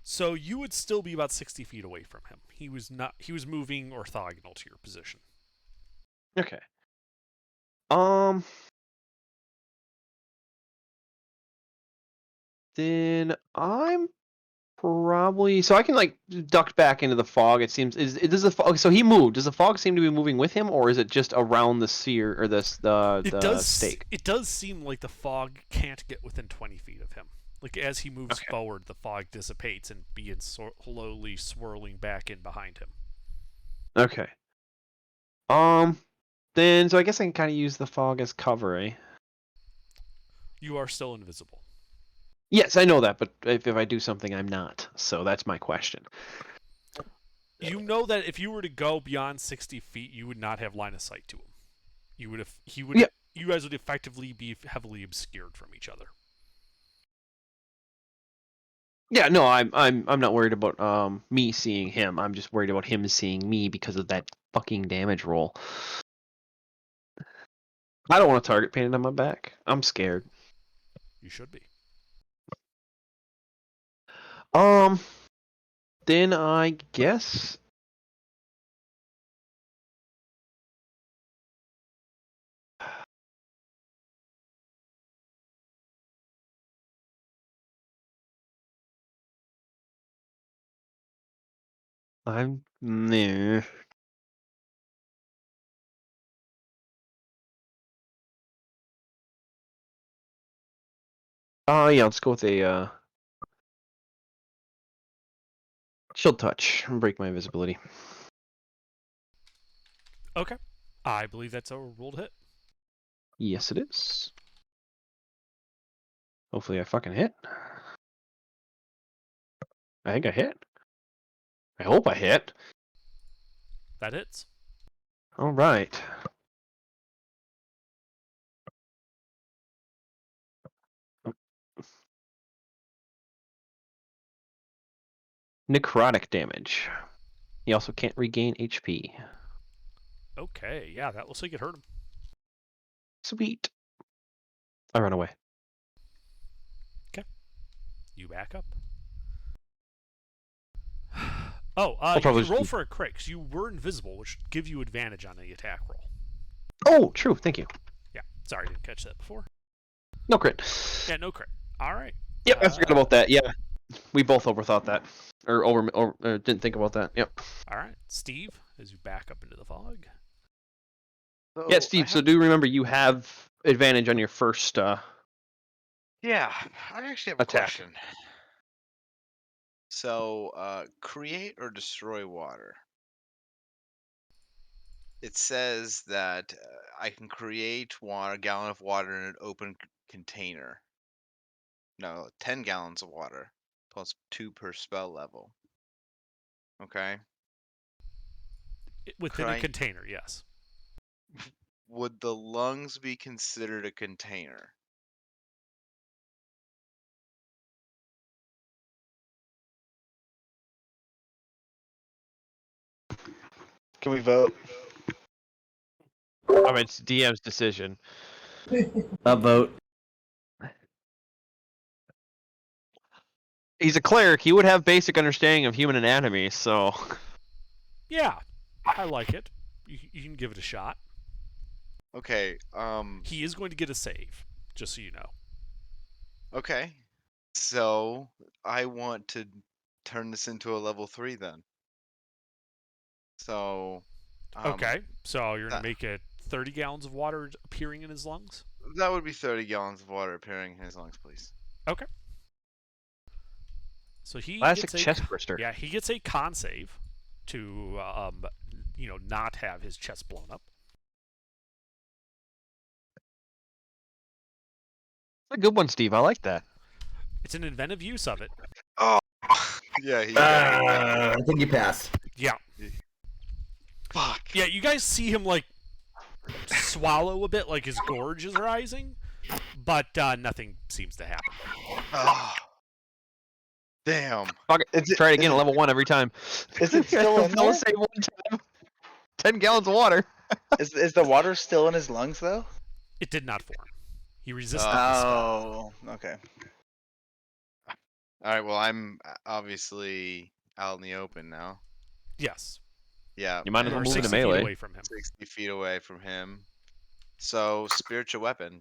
So you would still be about 60 feet away from him. He was moving orthogonal to your position. Okay. Then I'm probably so I can like duck back into the fog. It seems does the fog? So he moved. Does the fog seem to be moving with him, or is it just around the sphere or the stake? It does seem like the fog can't get within 20 feet of him. Like as he moves Okay. forward, the fog dissipates and begins slowly swirling back in behind him. Okay. Then so I guess I can kind of use the fog as cover, eh? You are still invisible. Yes, I know that, but if I do something, I'm not. So that's my question. You know that if you were to go beyond 60 feet, you would not have line of sight to him. Yeah. You guys would effectively be heavily obscured from each other. Yeah, no, I'm not worried about me seeing him. I'm just worried about him seeing me because of that fucking damage roll. I don't want a target painted on my back. I'm scared. You should be. Then I guess I'm nah. Oh yeah, let's go with a shield touch and break my invisibility. Okay. I believe that's a rolled hit. Yes, it is. Hopefully I fucking hit. I think I hit. I hope I hit. That hits. All right. Necrotic damage. He also can't regain HP. Okay, yeah, that looks like it hurt him. Sweet. I run away. You back up. Oh, I'll you probably can roll just- for a crit because you were invisible, which give you advantage on the attack roll. Oh, true. Thank you. Yeah, sorry, I didn't catch that before. No crit. Yeah, no crit. All right. Yep, I forgot about that. Yeah, we both overthought that, or didn't think about that. Yep. All right, Steve, as you back up into the fog. Yeah, Steve. So do remember you have advantage on your first. Yeah, I actually have a Attack. question. So, create or destroy water. It says that I can create a gallon of water in an open container. No, 10 gallons of water, plus 2 per spell level. Okay. Within Could a I? container, yes. Would the lungs be considered a container? Can we vote? I mean, it's DM's decision. Upvote. He's a cleric. He would have basic understanding of human anatomy, so. Yeah, I like it. You can give it a shot. Okay. He is going to get a save, just so you know. Okay. So I want to turn this into a level 3 then. So. Okay, so you're going that- to make it 30 gallons of water appearing in his lungs? That would be 30 gallons of water appearing in his lungs, please. Okay. So he Classic gets a chest burster. Yeah, he gets a con save to not have his chest blown up. That's a good one, Steve. I like that. It's an inventive use of it. Oh. Yeah. I think you passed. Yeah. Fuck. Yeah, you guys see him like swallow a bit, like his gorge is rising, but nothing seems to happen. Oh. Damn. Fuck it. Is it- Try it is again it- at level 1 every time. Is it still in Fail there? save one time. 10 gallons of water. Is the water still in his lungs though? It did not form. He resisted Oh. the spell. Oh, okay. All right. Well, I'm obviously out in the open now. Yes. Yeah. You might as well Or move 60 into feet melee. away from him. 60 feet away from him. So spiritual weapon.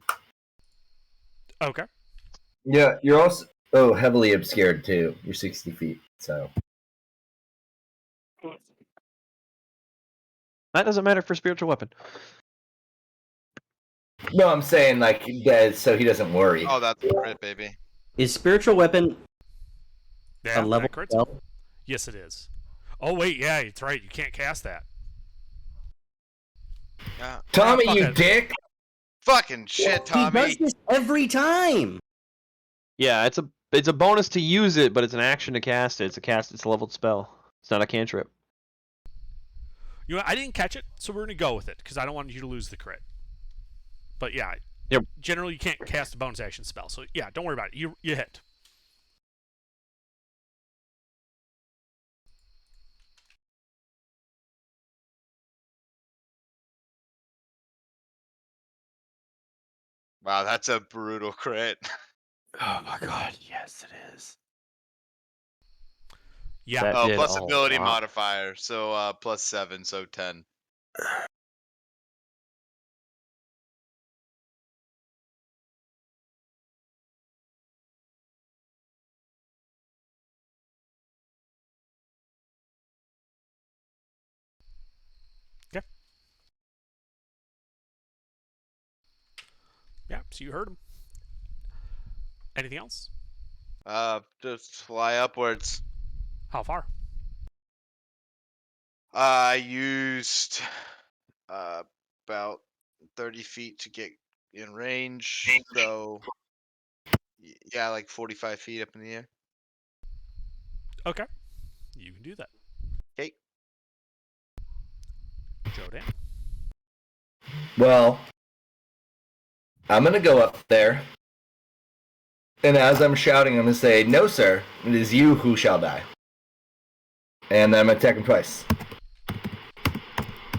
Okay. Yeah, you're also heavily obscured too. You're 60 feet, so That doesn't matter for spiritual weapon. no, I'm saying like so he doesn't worry. Oh, that's a crit, baby. Is spiritual weapon Yeah, a level that crits. 12? Yes, it is. Oh wait, yeah, it's right. You can't cast that. Yeah. Tommy, fuck you it. dick! Fucking shit, He does Tommy. this every time. Yeah, it's a bonus to use it, but it's an action to cast it. It's a leveled spell. It's not a cantrip. You know, I didn't catch it, so we're gonna go with it because I don't want you to lose the crit. But yeah, Yep. generally you can't cast a bonus action spell, so yeah, don't worry about it. You hit. Wow, that's a brutal crit. Oh my god, yes it is. Yeah. That Oh, did plus a ability lot. modifier, so plus 7, so 10. Yeah. So you heard him. Anything else? Just fly upwards. How far? I used about 30 feet to get in range, so yeah, like 45 feet up in the air. Okay. You can do that. Okay. Jodan. Well, I'm gonna go up there, and as I'm shouting, I'm gonna say, "No, sir, it is you who shall die." And then I'm gonna attack him twice.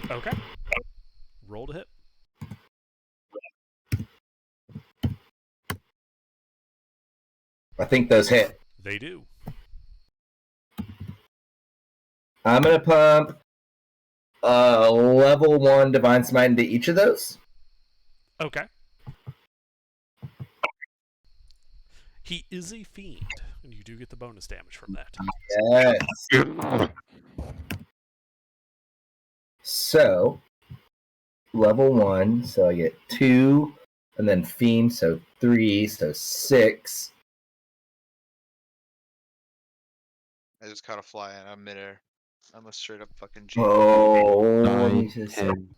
Okay. Roll to hit. I think those hit. They do. I'm gonna pump level 1 divine smite into each of those. Okay. He is a fiend, and you do get the bonus damage from that. Yes. So, level 1, so I get 2, and then fiend, so 3, so 6. I just caught a fly and I'm midair. I'm a straight up fucking G. Oh, let me 9, just- 10.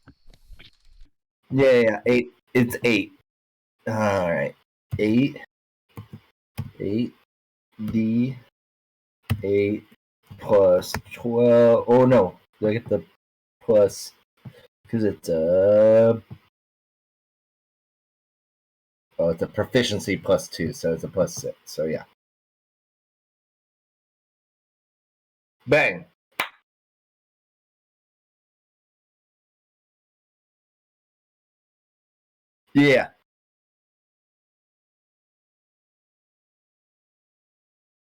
yeah, 8. It's 8. All right, 8, 8, D, 8 plus 12. Oh no, do I get the plus? Because it's oh, it's a proficiency plus 2, so it's a plus 6. So yeah, bang. Yeah.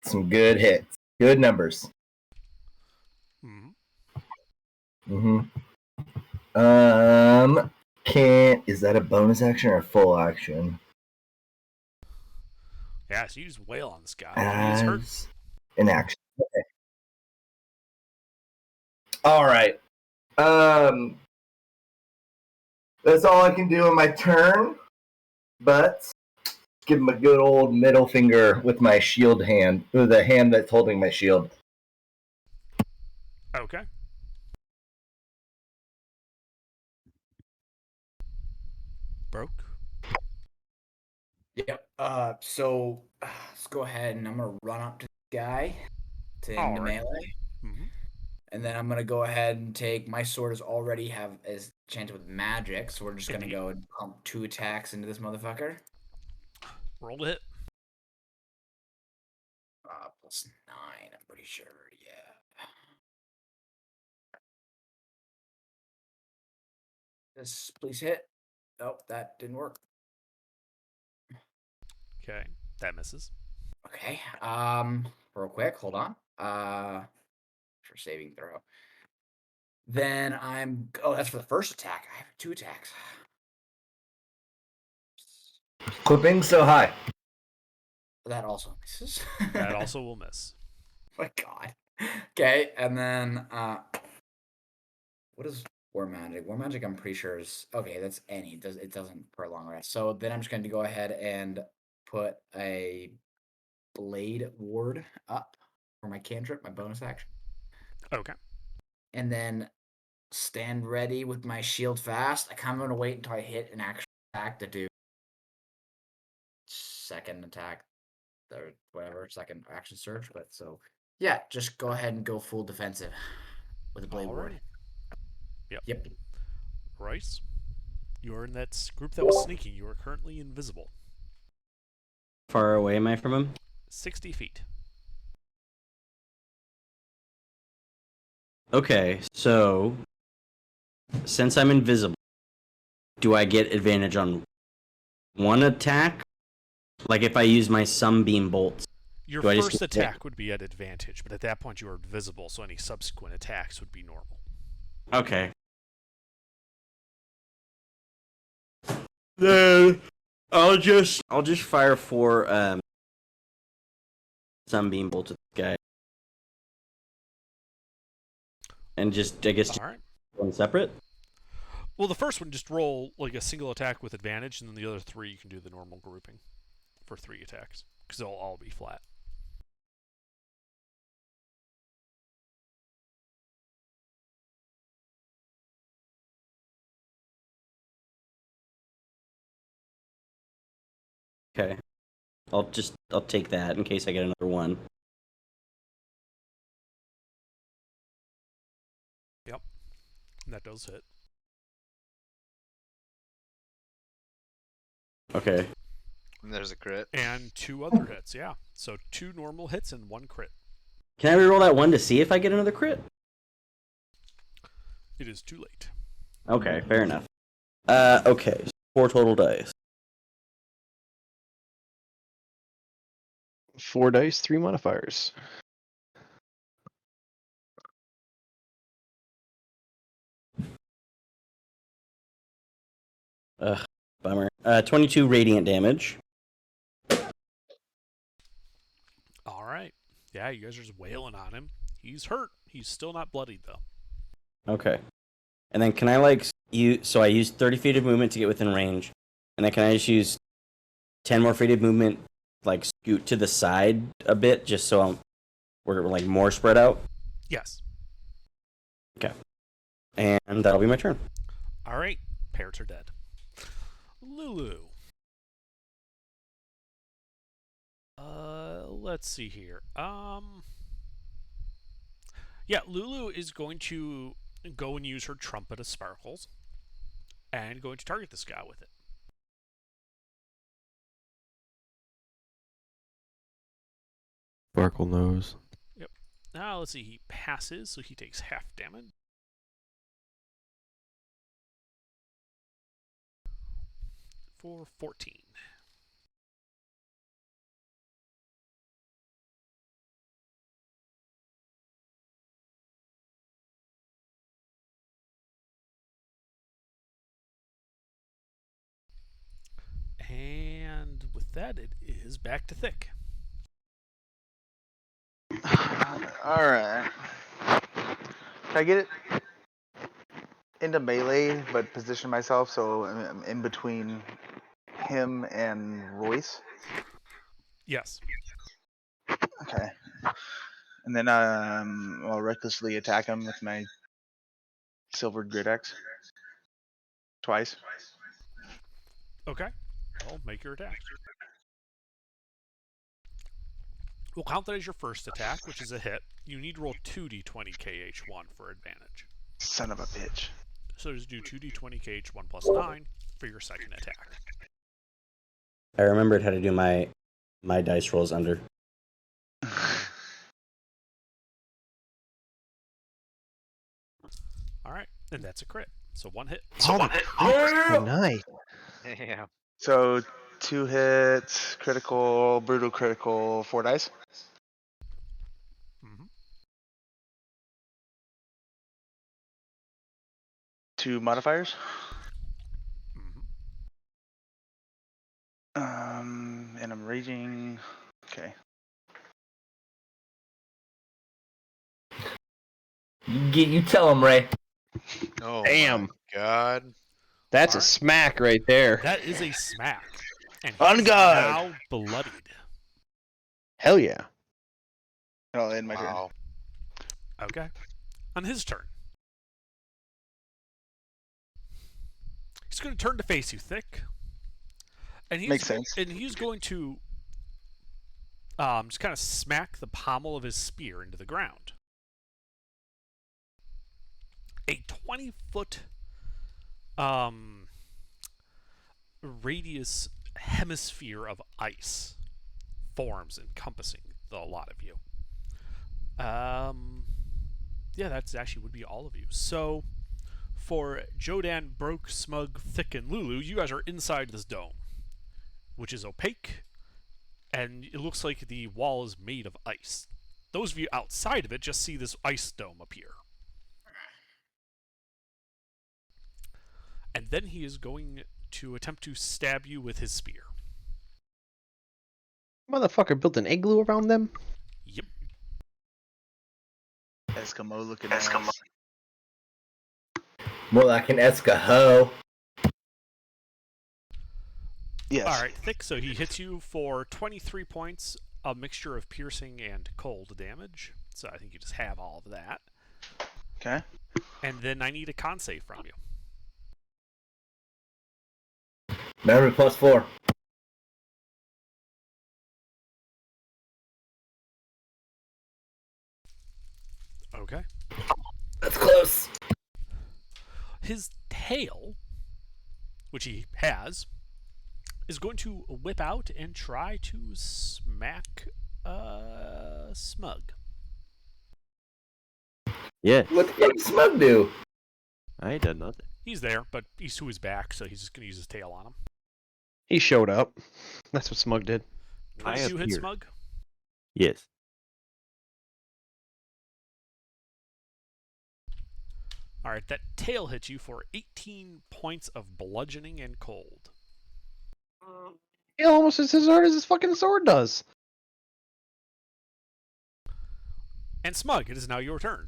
Some good hits. Good numbers. Mhm. Is that a bonus action or a full action? Yeah, so you just wail on this guy. He's hurt. As an action. Okay. All right. That's all I can do on my turn. But give him a good old middle finger with my shield hand, with the hand that's holding my shield. Okay. Broke. Yep. So let's go ahead and I'm gonna run up to the guy to All into right. melee, Mm-hmm. and then I'm gonna go ahead and take my sword is enchanted with magic, so we're just gonna Indeed. go and pump 2 attacks into this motherfucker. Roll to hit. +9, I'm pretty sure. Yeah. This please hit. Nope, that didn't work. Okay, that misses. Okay. Real quick, hold on. For saving throw. Then oh, that's for the first attack. I have 2 attacks. Clipping so high. That also misses. That also will miss. My God. Okay, and then what is War Magic? War Magic, I'm pretty sure is okay. That's any. It doesn't for a long rest. So then I'm just going to go ahead and put a Blade Ward up for my cantrip, my bonus action, Okay. and then stand ready with my shield fast. I kind of want to wait until I hit an actual attack to do second attack or whatever, second action surge. But so yeah, just go ahead and go full defensive with a Blade Ward. Alrighty. Yep. Yep. Rice, you're in that group that was sneaking. You are currently invisible. Far away am I from him? 60 feet. Okay, so since I'm invisible, do I get advantage on one attack? Like if I use my sunbeam bolts. Your Do I just first get hit? attack would be at advantage, but at that point you are invisible, so any subsequent attacks would be normal. Okay. Then I'll just fire 4 sunbeam bolts at this guy. And just I guess just Alright. one separate? Well, the first one, just roll like a single attack with advantage, and then the other 3 you can do the normal grouping for 3 attacks, because they'll all be flat. Okay. I'll take that in case I get another one. Yep. And that does hit. Okay. And there's a crit. And 2 other hits, yeah. So 2 normal hits and 1 crit. Can I reroll that one to see if I get another crit? It is too late. Okay, fair enough. Okay. 4 total dice. 4 dice, 3 modifiers. Ugh, bummer. 22 radiant damage. Alright. Yeah, you guys are just wailing on him. He's hurt. He's still not bloodied, though. Okay. And then can I so I used 30 feet of movement to get within range. And then can I just use 10 more feet of movement, like scoot to the side a bit, just so we're like more spread out? Yes. Okay. And that'll be my turn. Alright. Parrots are dead. Lulu. Let's see here. Yeah, Lulu is going to go and use her trumpet of sparkles and going to target this guy with it. Sparkle nose. Yep. Now let's see. He passes, so he takes half damage. for 14. And with that, it is back to Thick. All right. Can I get it into melee, but position myself so I'm in between him and Royce? Yes. Okay. And then I'll recklessly attack him with my silvered grid axe twice. Okay. Well, make your attacks. We'll count that as your first attack, which is a hit. You need to roll 2d20 KH1 for advantage. Son of a bitch. So just do 2d20 KH1 plus 9 for your second attack. I remembered how to do my dice rolls under. All right, and that's a crit. So one hit. Oh, nice. Yeah. So 2 hits, critical, brutal critical, 4 dice. Mm-hmm. 2 modifiers. Mm-hmm. And I'm raging. Okay. You tell him, Ray. Oh Damn. my god. That's All a right. smack right there. That is a smack. And On he's guard. now bloodied. Hell yeah. I'll end my turn. Wow. Okay. On his turn. He's going to turn to face you, Thick. And Makes sense. And he's going to just kind of smack the pommel of his spear into the ground. A 20-foot radius hemisphere of ice forms encompassing a lot of you. Yeah, that's actually would be all of you. So for Jodan, Broke, Smug, Thick, and Lulu, you guys are inside this dome, which is opaque, and it looks like the wall is made of ice. Those of you outside of it just see this ice dome appear. And then he is going to attempt to stab you with his spear. Motherfucker built an igloo around them? Yep. Eskimo looking ass. More like an Escaho. Yes. All right, Thick. So he hits you for 23 points, a mixture of piercing and cold damage. So I think you just have all of that. Okay. And then I need a con save from you. Remember, +4. Okay. That's close. His tail, which he has, is going to whip out and try to smack Smug. Yeah, What the fuck does Smug do? I ain't done nothing. He's there, but he's to his back, so he's just going to use his tail on him. He showed up. That's what Smug did. I 22 hit appear. Smug. Yes. All right, that tail hits you for 18 points of bludgeoning and cold. He almost is as hard as his fucking sword does. And Smug, it is now your turn.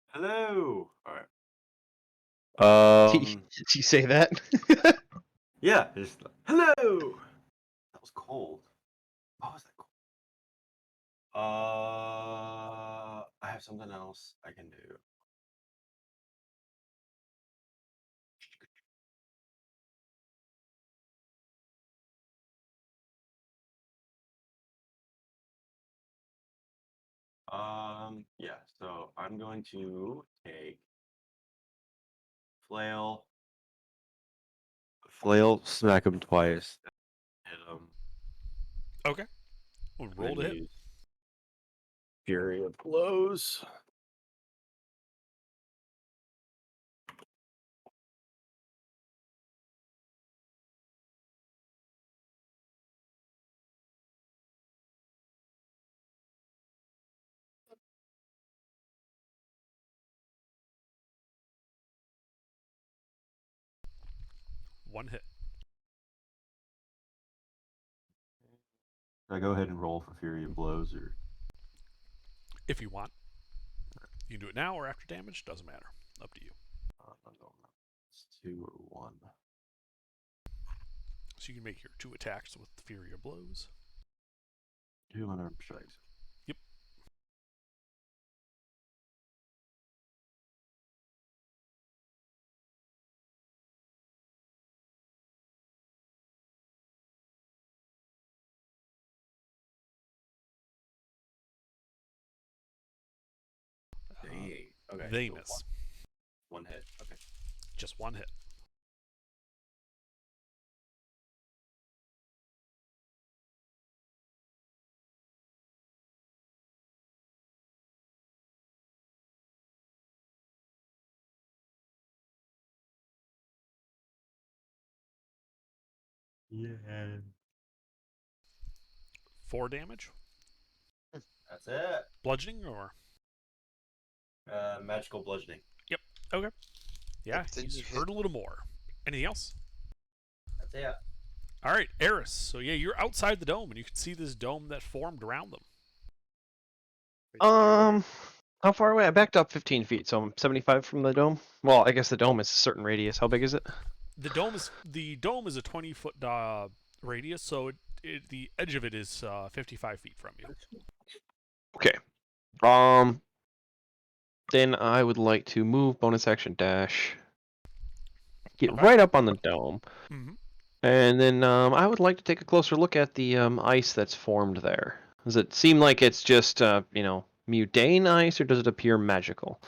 Hello. All right. Did you say that? Yeah. Just hello. That was cold. Why was that cold? I have something else I can do. Yeah. So I'm going to take flail, smack him twice, hit him, Okay. We'll and roll then to hit. use fury of blows. 1 hit. Should I go ahead and roll for Fury of Blows, or If you want. You can do it now or after damage. Doesn't matter. Up to you. I don't know. It's 2 or 1? So you can make your 2 attacks with the Fury of Blows. 2 unarmed strikes. Yep. Okay. They so miss. One hit. Okay. Just 1 hit. Yeah. 4 damage. That's it. Bludgeoning or? Magical bludgeoning. Yep. Okay. Yeah, Then he's you hit. hurt a little more. Anything else? That's it. All right, Eris. So yeah, you're outside the dome, and you can see this dome that formed around them. How far away? I backed up 15 feet, so I'm 75 from the dome. Well, I guess the dome is a certain radius. How big is it? The dome is a 20-foot radius, so the edge of it is 55 feet from you. Okay. Then I would like to move bonus action dash. Get Okay. right up on the dome. Mm-hmm. And then I would like to take a closer look at the ice that's formed there. Does it seem like it's just, mundane ice, or does it appear magical?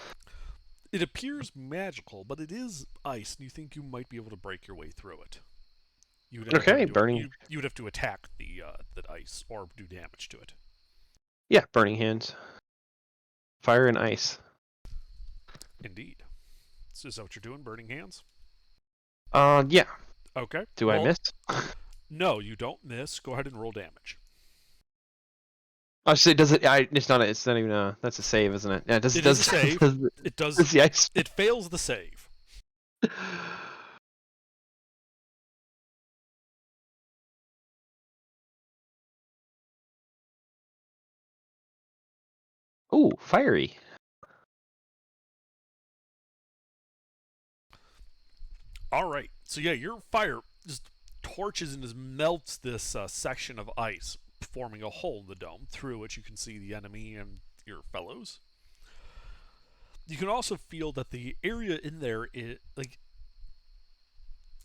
It appears magical, but it is ice, and you think you might be able to break your way through it. You would Okay, burning. You would have to attack the ice or do damage to it. Yeah, burning hands. Fire and ice. Indeed. So is that what you're doing? Burning hands? Yeah. Okay. Do I miss? No, you don't miss. Go ahead and roll damage. I say, does it? It's not. It's not even a. That's a save, isn't it? Yeah. Does It does is a save. Does, It does. does the ice? It fails the save. Ooh, fiery. All right. So yeah, your fire just torches and just melts this section of ice, forming a hole in the dome through which you can see the enemy and your fellows. You can also feel that the area in there is like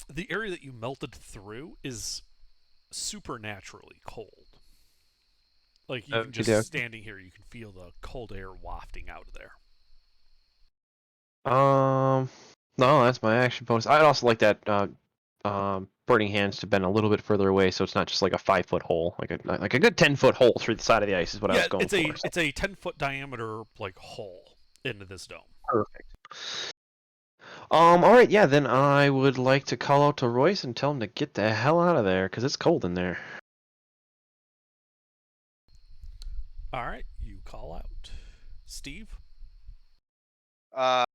the area that you melted through is supernaturally cold. Like even just Okey-doke. standing here, you can feel the cold air wafting out of there. No, that's my action bonus. I'd also like that burning hands to bend a little bit further away, so it's not just like a 5-foot hole, like a good 10-foot hole through the side of the ice is what I was going for. It's a 10-foot diameter like hole into this dome. Perfect. All right, yeah. Then I would like to call out to Royce and tell him to get the hell out of there because it's cold in there. All right, you call out, Steve. I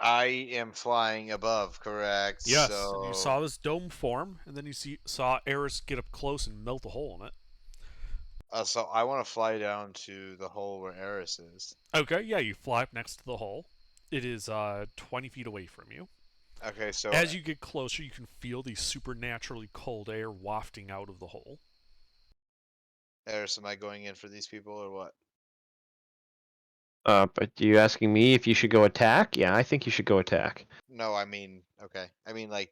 am flying above, correct? Yes, So and you saw this dome form, and then you saw Eris get up close and melt a hole in it. So I want to fly down to the hole where Eris is. Okay, yeah, you fly up next to the hole. It is 20 feet away from you. Okay, so As you get closer, you can feel the supernaturally cold air wafting out of the hole. Eris, am I going in for these people or what? But you asking me if you should go attack? Yeah, I think you should go attack. No, I mean, okay. I mean, like,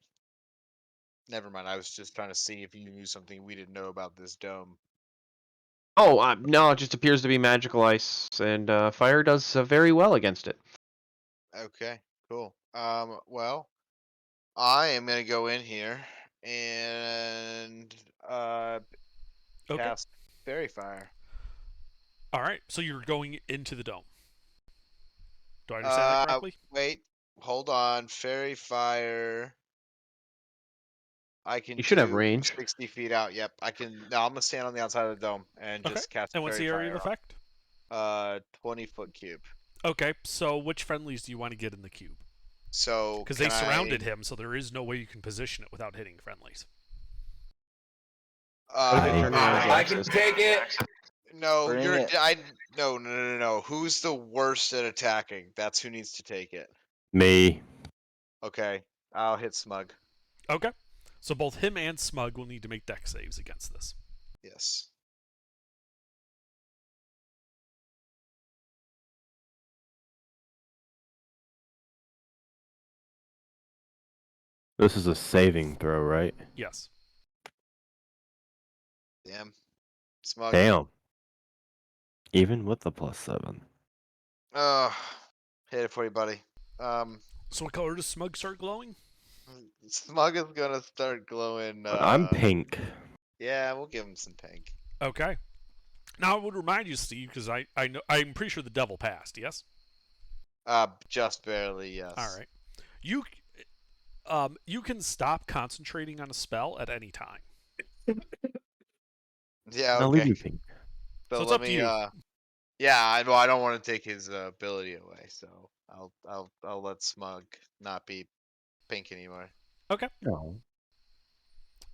never mind. I was just trying to see if you knew something we didn't know about this dome. Oh, no, it just appears to be magical ice, and fire does very well against it. Okay, cool. Well, I am gonna go in here and Okay. cast Fairy Fire. All right, so you're going into the dome. Do I understand that correctly? Wait, hold on. Fairy Fire. I can You should have do range. 60 feet out. Yep, I can. No, I'm gonna stand on the outside of the dome and Okay. just cast And what's Fairy the area of Fire. effect? 20-foot cube. Okay, so which friendlies do you want to get in the cube? So Because can they surrounded I, him, so there is no way you can position it without hitting friendlies. Or they turn around and I can access. take it. No, Bring you're it. no. Who's the worst at attacking? That's who needs to take it. Me. Okay, I'll hit Smug. Okay. So both him and Smug will need to make dex saves against this. Yes. This is a saving throw, right? Yes. Damn. Smug. Damn. Even with the +7. Hit it for you, buddy. So what color does Smug start glowing? Smug is gonna start glowing. I'm pink. Yeah, we'll give him some pink. Okay. Now I would remind you, Steve, because I know I'm pretty sure the devil passed. Yes. Just barely, yes. All right. You can stop concentrating on a spell at any time. Yeah, I'll leave okay. you pink. But So it's let up to me, you. yeah, I don't want to take his ability away, so I'll let Smug not be pink anymore. Okay. No.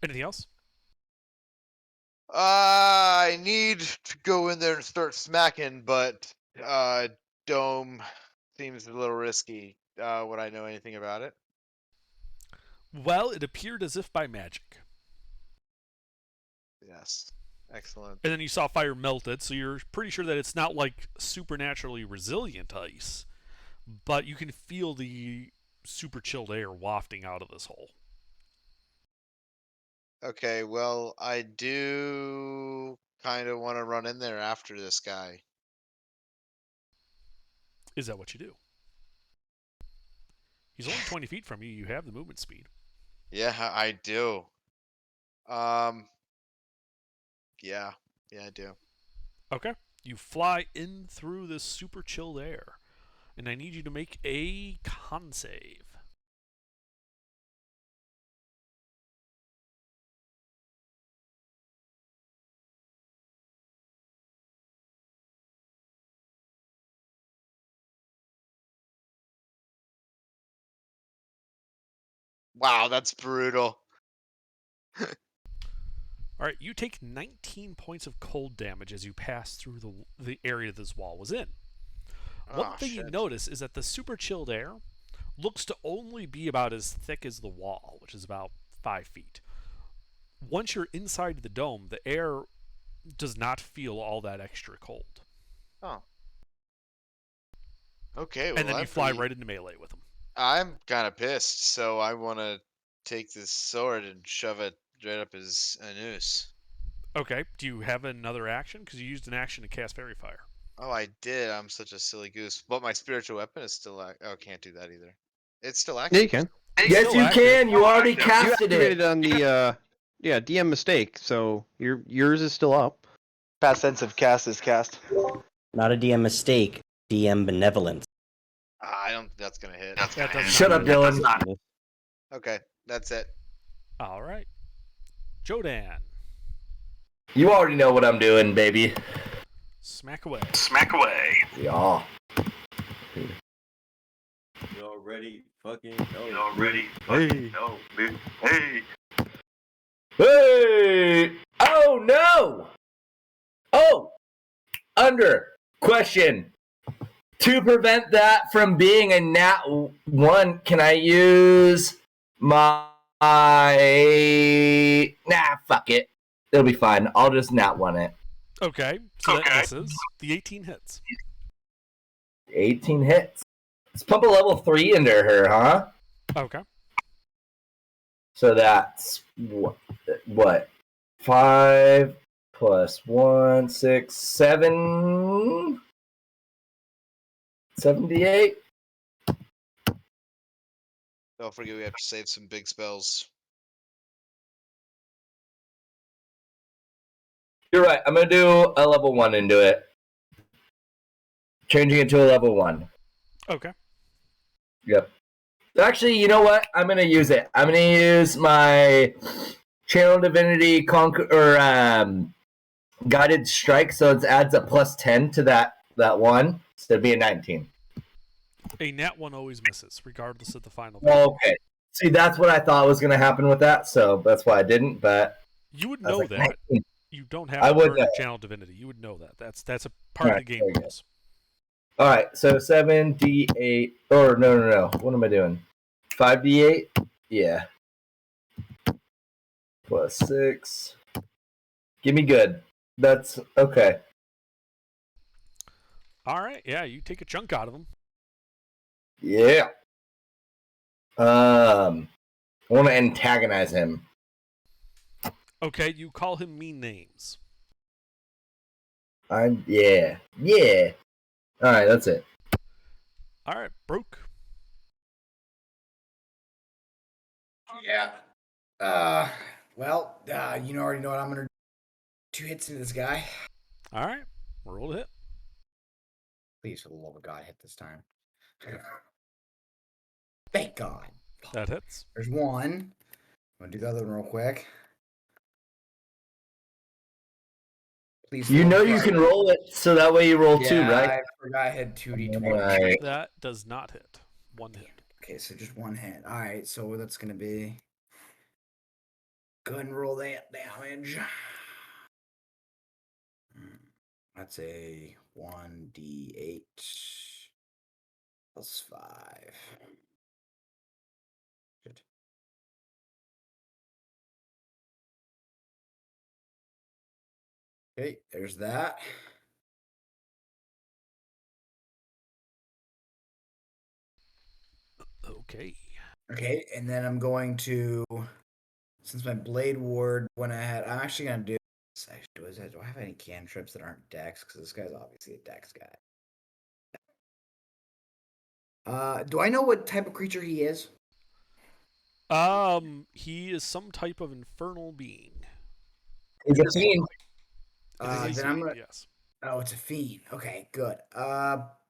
Anything else? I need to go in there and start smacking, but Dome seems a little risky. Would I know anything about it? Well, it appeared as if by magic. Yes. Excellent. And then you saw fire melted, so you're pretty sure that it's not like supernaturally resilient ice, but you can feel the super chilled air wafting out of this hole. Okay, well, I do kind of want to run in there after this guy. Is that what you do? He's only 20 feet from you. You have the movement speed. Yeah, I do. Um, yeah, I do. Okay. You fly in through this super chilled air, and I need you to make a con save. Wow, that's brutal. All right, you take 19 points of cold damage as you pass through the area this wall was in. One Oh, thing you shit. notice is that the super chilled air looks to only be about as thick as the wall, which is about 5 feet. Once you're inside the dome, the air does not feel all that extra cold. Oh. Okay, well, And then you I'm fly pretty... right into melee with them. I'm kind of pissed, so I want to take this sword and shove it right up his anus. Okay, do you have another action? Because you used an action to cast Fairy Fire. Oh, I did. I'm such a silly goose. But my spiritual weapon is still oh, can't do that either. It's still Yeah, active. you can. Yes, Still you active. can. You already You casted activated it. on the DM mistake, so yours is still up. Past sense of cast is cast. Not a DM mistake, DM benevolence. I don't think that's going to hit. That does Shut not up, hit. Dylan. Okay, that's it. All right. Jodan, You already know what I'm doing, baby. smack away. Yeah. You already fucking know. Hey! Oh no! Oh! Under. Question. To prevent that from being a nat 1, can I use my... Nah, fuck it. It'll be fine. I'll just nat 1 it. Okay, so that misses. The 18 hits. 18 hits. Let's pump a level 3 into her, huh? Okay. So that's what? 5 plus 1, 6, 7. 78. Don't forget we have to save some big spells. You're right. I'm going to do a level 1 into it. Changing it to a level 1. Okay. Yep. Actually, you know what? I'm going to use it. I'm going to use my Channel Divinity Guided Strike, so it adds a plus 10 to that one. So it'd be a 19. A nat 1 always misses, regardless of the final Well, value. okay. See, that's what I thought was going to happen with that, so that's why I didn't. But You would I was know like, that. 19. You don't have I to would burn your know. channel divinity. You would know that. That's a part of the Alright, game there you go. rules. All right, so 7d8, or no. What am I doing? 5d8? Yeah. Plus 6. Give me good. That's okay. All right, yeah, you take a chunk out of him. Yeah. I want to antagonize him. Okay, you call him mean names. Yeah. All right, that's it. All right, Broke. Yeah. Well, you already know what I'm gonna do. 2 hits into this guy. All right, roll to hit. Please, for the love of God, hit this time. Thank God. That hits. There's 1. I'm gonna do the other one real quick. Please. You know you can roll it, so that way you roll 2, right? I forgot I had 2d20. Right. That does not hit. 1 hit. Okay, so just 1 hit. All right, so that's gonna be. Go ahead and roll that damage. That's a 1d8 plus 5. Good. Okay, there's that. Okay. Okay, and then I'm going to, since my Blade Ward went ahead, I'm actually gonna do. Do I have any cantrips that aren't Dex? Because this guy's obviously a Dex guy. Do I know what type of creature he is? He is some type of infernal being. He's a fiend. It is a Then fiend, I'm gonna. yes. Oh, it's a fiend. Okay, good.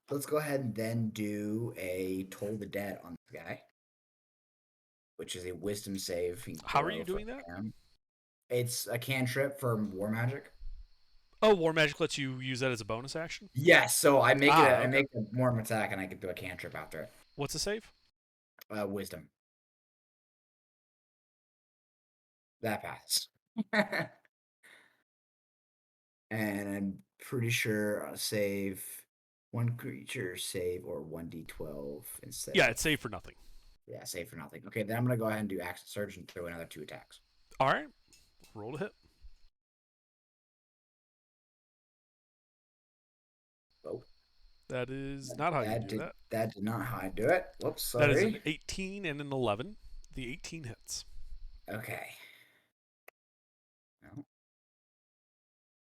Let's go ahead and then do a Toll the Dead on this guy, which is a Wisdom save. How are you doing that? It's a cantrip for War Magic. Oh, War Magic lets you use that as a bonus action? Yes, so I make Ah, I okay. make a Warm attack, and I can do a cantrip after it. What's the save? Wisdom. That passes. And I'm pretty sure I'll save one creature save or 1d12 instead. Yeah, it's save for nothing. Yeah, save for nothing. Okay, then I'm gonna go ahead and do Action Surge and throw another 2 attacks. All right. Roll to hit. Oh, That is not how you do that. That did not how I do it. Whoops, sorry. That is an 18 and an 11. The 18 hits. Okay. Well,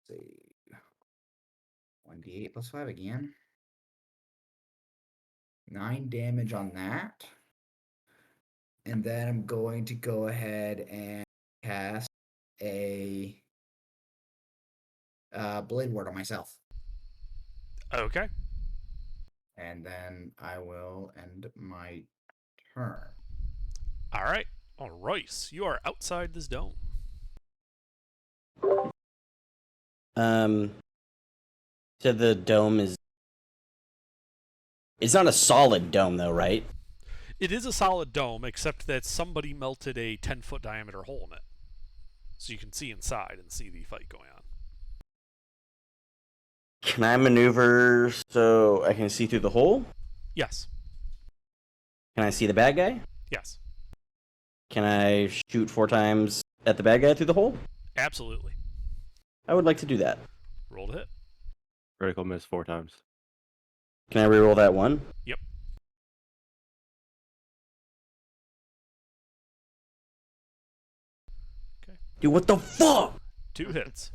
let's see. 1d8 plus 5 again. 9 damage on that. And then I'm going to go ahead and cast a Blade Ward on myself. Okay. And then I will end my turn. All right. All right. You are outside this dome. So the dome is. It's not a solid dome, though, right? It is a solid dome, except that somebody melted a 10-foot diameter hole in it. So you can see inside and see the fight going on. Can I maneuver so I can see through the hole? Yes. Can I see the bad guy? Yes. Can I shoot 4 times at the bad guy through the hole? Absolutely. I would like to do that. Roll to hit. Critical miss 4 times. Can I reroll that 1? Yep. Okay. Dude, what the fuck? 2 hits.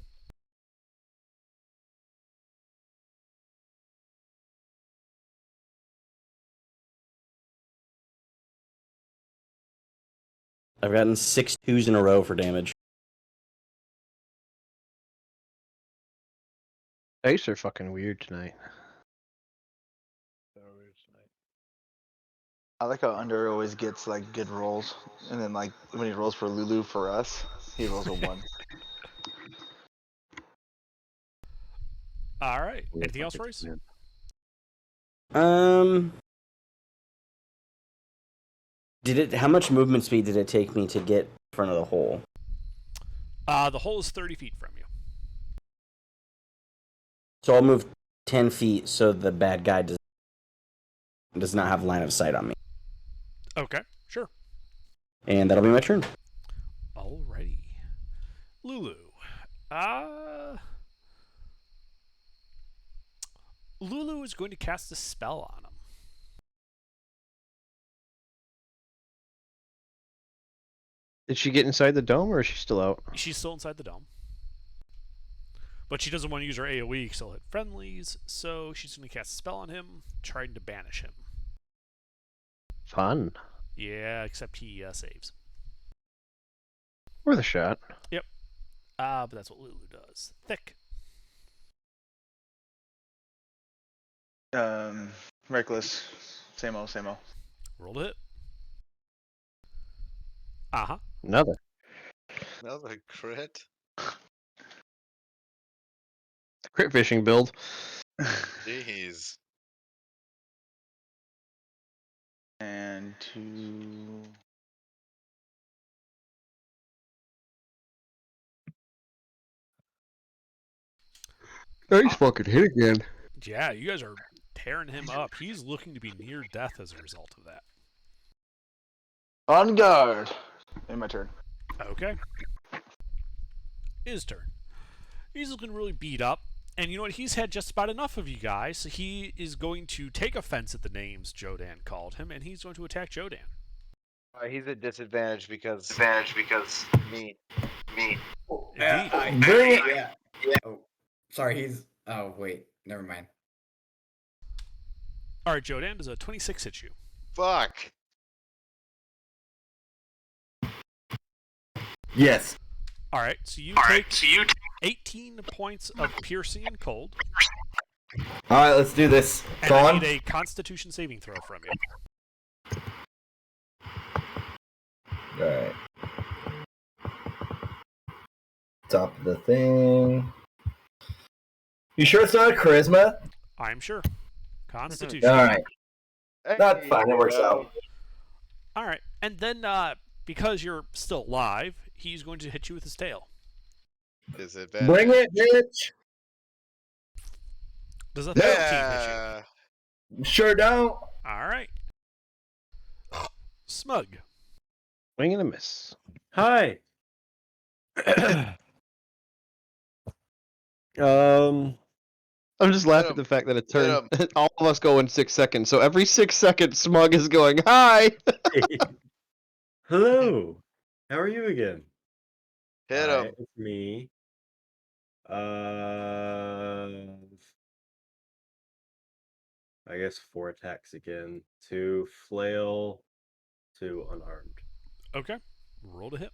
I've gotten 6 twos in a row for damage. Dice are fucking weird tonight. I like how Under always gets like good rolls, and then like when he rolls for Lulu for us, he rolls a 1. All right. Anything else, Royce? Um, Did it? How much movement speed did it take me to get in front of the hole? The hole is 30 feet from you. So I'll move 10 feet so the bad guy does not have line of sight on me. Okay, sure. And that'll be my turn. Alrighty. Lulu. Lulu is going to cast a spell on him. Did she get inside the dome, or is she still out? She's still inside the dome. But she doesn't want to use her AoE because she'll hit friendlies, so she's going to cast a spell on him, trying to banish him. Fun. Yeah, except he saves. Worth a shot. Yep. But that's what Lulu does. Thick. Reckless. Same old, same old. Roll to hit. Uh-huh. Another. Another crit. Crit fishing build. Jeez. And 2. Nice fucking hit again. Yeah, you guys are tearing him up. He's looking to be near death as a result of that. On guard. In my turn. Okay. His turn. He's looking really beat up. And you know what? He's had just about enough of you guys, so he is going to take offense at the names Jodan called him, and he's going to attack Jodan. He's at disadvantage because me. Indeed. Bring it. Yeah. Oh, sorry. He's. Oh wait. Never mind. All right, Jodan, does a 26 hit you? Fuck. Yes. All right, so you take 18 points of piercing and cold. All right, let's do this. And Go I on. need a Constitution saving throw from you. All right. Top of the thing. You sure it's not a charisma? I'm sure. Constitution. All right. That's fine. It works out. All right, and then because you're still alive, he's going to hit you with his tail. Disadvantage. Bring it, bitch. Does a 13 hit Yeah. Sure don't. you? All right. Smug. Swing and a miss. Hi. I'm just laughing at him. the fact that it Hit turned. All of us go in 6 seconds, so every 6 seconds, Smug is going, "Hi." Hello. How are you again? Hit Hi, him. it's me. I guess 4 attacks again. 2 flail, 2 unarmed. Okay. Roll to hit.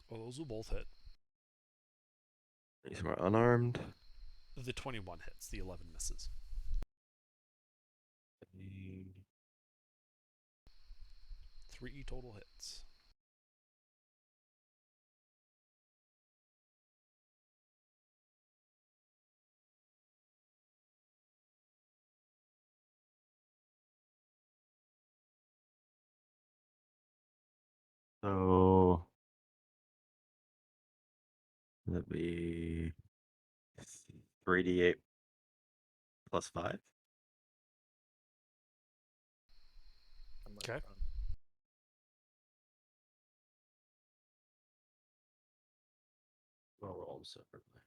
Well, those will both hit. These are unarmed. The 21 hits. The 11 misses. 3 total hits. So that'd be 3d8 plus 5. Okay. I'll roll them separately.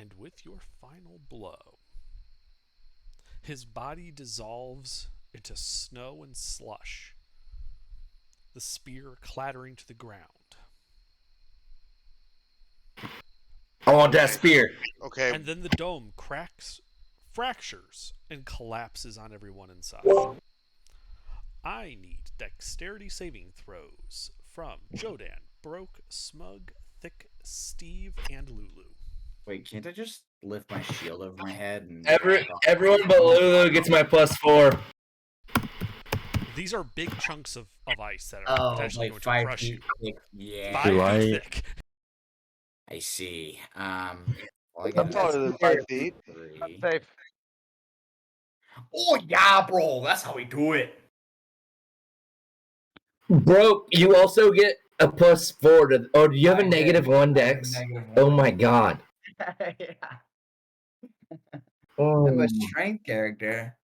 And with your final blow, his body dissolves into snow and slush, the spear clattering to the ground. I want that spear. Okay. And then the dome cracks, fractures, and collapses on everyone inside. I need dexterity saving throws from Jodan, Broke, Smug, Thick, Steve, and Lulu. Wait, can't I just lift my shield over my head and Everyone but Lulu gets my +4. These are big chunks of ice that are potentially like going to 5 crush feet you. thick. Yeah. 5 feet thick. I see. Well, I I'm guess taller than 5 feet. I'm safe. Oh yeah, bro. That's how we do it. Bro, you also get a +4 to. Oh, do you have a I did. -1 I have dex? -1. Oh my god. Yeah. Oh. I'm a strength character.